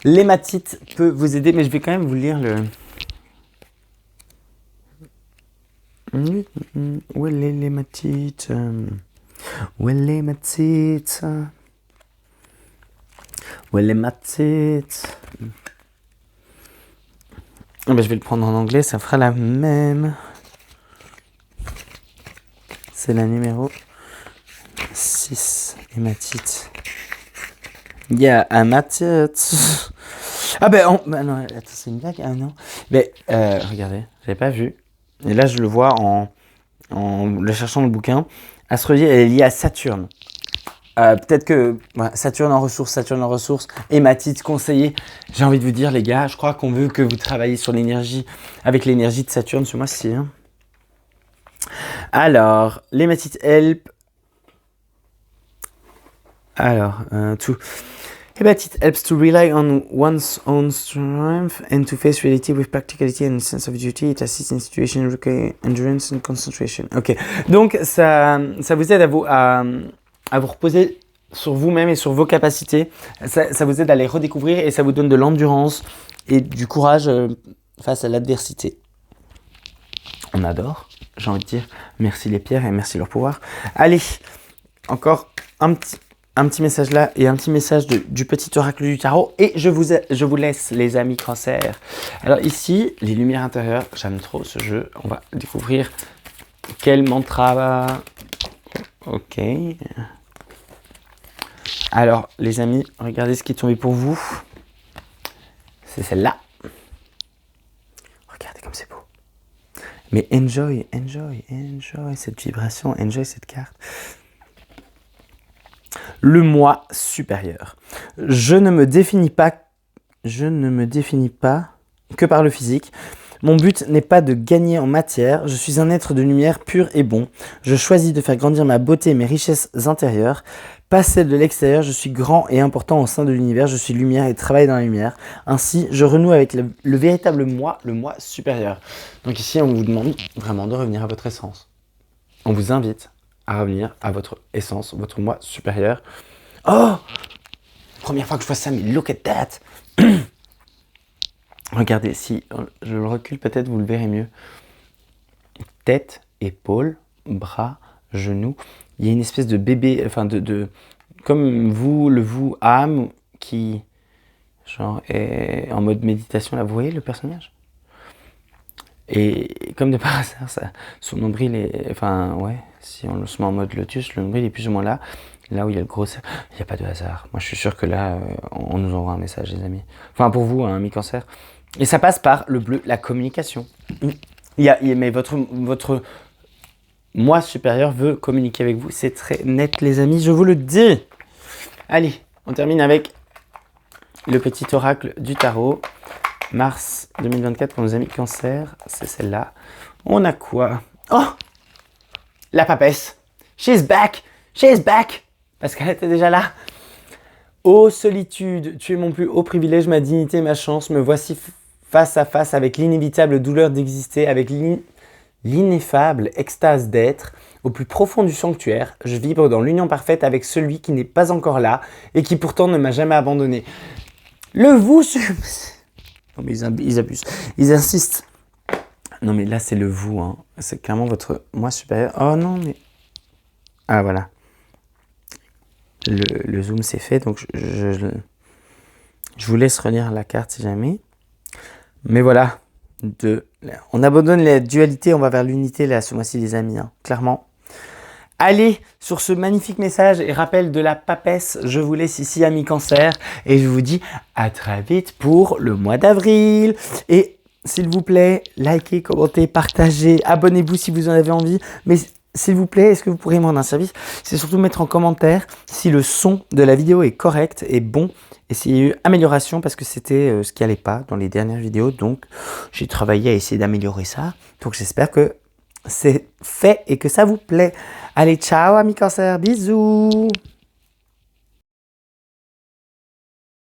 L'hématite peut vous aider, mais je vais quand même vous lire le... Où est l'hématite? Où est l'hématite? Où est l'hématite? Ben, je vais le prendre en anglais, ça fera la même. C'est la numéro 6, hématite. Il y a hématite. Ah ben, non, attends, c'est une blague? Ah non. Mais, regardez, j'avais pas vu. Et là, je le vois en le cherchant dans le bouquin. Astrologie, elle est liée à Saturne. Peut-être que voilà, Saturne en ressources, hématite, conseiller. J'ai envie de vous dire, les gars, je crois qu'on veut que vous travaillez sur l'énergie, avec l'énergie de Saturne ce mois-ci. Hein. Alors, l'hématite help. Alors, tout. Hématite helps to rely on one's own strength and to face reality with practicality and sense of duty. It assists in situations requiring endurance and concentration. Ok, donc ça vous aide à vous reposer sur vous-même et sur vos capacités. Ça vous aide à les redécouvrir et ça vous donne de l'endurance et du courage face à l'adversité. On adore, j'ai envie de dire. Merci les pierres et merci leur pouvoir. Allez, encore un petit message là et un petit message du petit oracle du tarot. Et je vous laisse les amis Cancer. Alors ici, les lumières intérieures, j'aime trop ce jeu. On va découvrir quel mantra. Ok. Alors les amis, regardez ce qui est tombé pour vous. C'est celle-là. Regardez comme c'est beau. Mais enjoy cette vibration, enjoy cette carte. Le moi supérieur. Je ne me définis pas que par le physique. Mon but n'est pas de gagner en matière. Je suis un être de lumière pur et bon. Je choisis de faire grandir ma beauté et mes richesses intérieures. Pas celle de l'extérieur. Je suis grand et important au sein de l'univers. Je suis lumière et travaille dans la lumière. Ainsi, je renoue avec le véritable moi, le moi supérieur. Donc ici, on vous demande vraiment de revenir à votre essence. On vous invite à revenir à votre essence, votre moi supérieur. Oh! Première fois que je vois ça, mais look at that! Regardez, si je le recule, peut-être vous le verrez mieux. Tête, épaule, bras, genoux. Il y a une espèce de bébé, enfin comme vous, le vous, âme, qui genre est en mode méditation. Là, vous voyez le personnage? Et comme de par hasard, son nombril est... Enfin, ouais, si on se met en mode lotus, le nombril est plus ou moins là. Là où il y a le gros... Il n'y a pas de hasard. Moi, je suis sûr que là, on nous envoie un message, les amis. Enfin, pour vous, hein, mi-cancer. Et ça passe par le bleu, la communication. Mais votre moi supérieur veut communiquer avec vous. C'est très net, les amis, je vous le dis. Allez, on termine avec le petit oracle du tarot. Mars 2024 pour nos amis Cancer, c'est celle-là. On a quoi? Oh! La papesse. She's back! She's back! Parce qu'elle était déjà là. Ô solitude, tu es mon plus haut privilège, ma dignité, ma chance. Me voici face à face avec l'inévitable douleur d'exister, avec l'ineffable extase d'être. Au plus profond du sanctuaire, je vibre dans l'union parfaite avec celui qui n'est pas encore là et qui pourtant ne m'a jamais abandonné. Le vous... Non mais ils abusent, ils insistent. Non mais là c'est le vous, hein. C'est clairement votre moi supérieur. Oh non mais... Ah voilà. Le zoom c'est fait, donc je vous laisse relire la carte si jamais. Mais voilà, on abandonne la dualité, on va vers l'unité là ce mois-ci les amis, hein, clairement. Allez, sur ce magnifique message et rappel de la papesse, je vous laisse ici, amis Cancer, et je vous dis à très vite pour le mois d'avril. Et s'il vous plaît, likez, commentez, partagez, abonnez-vous si vous en avez envie. Mais s'il vous plaît, est-ce que vous pourriez me rendre un service? C'est surtout mettre en commentaire si le son de la vidéo est correct et bon, et s'il y a eu amélioration, parce que c'était ce qui n'allait pas dans les dernières vidéos. Donc, j'ai travaillé à essayer d'améliorer ça. Donc, j'espère que c'est fait et que ça vous plaît. Allez, ciao amis Cancer, bisous!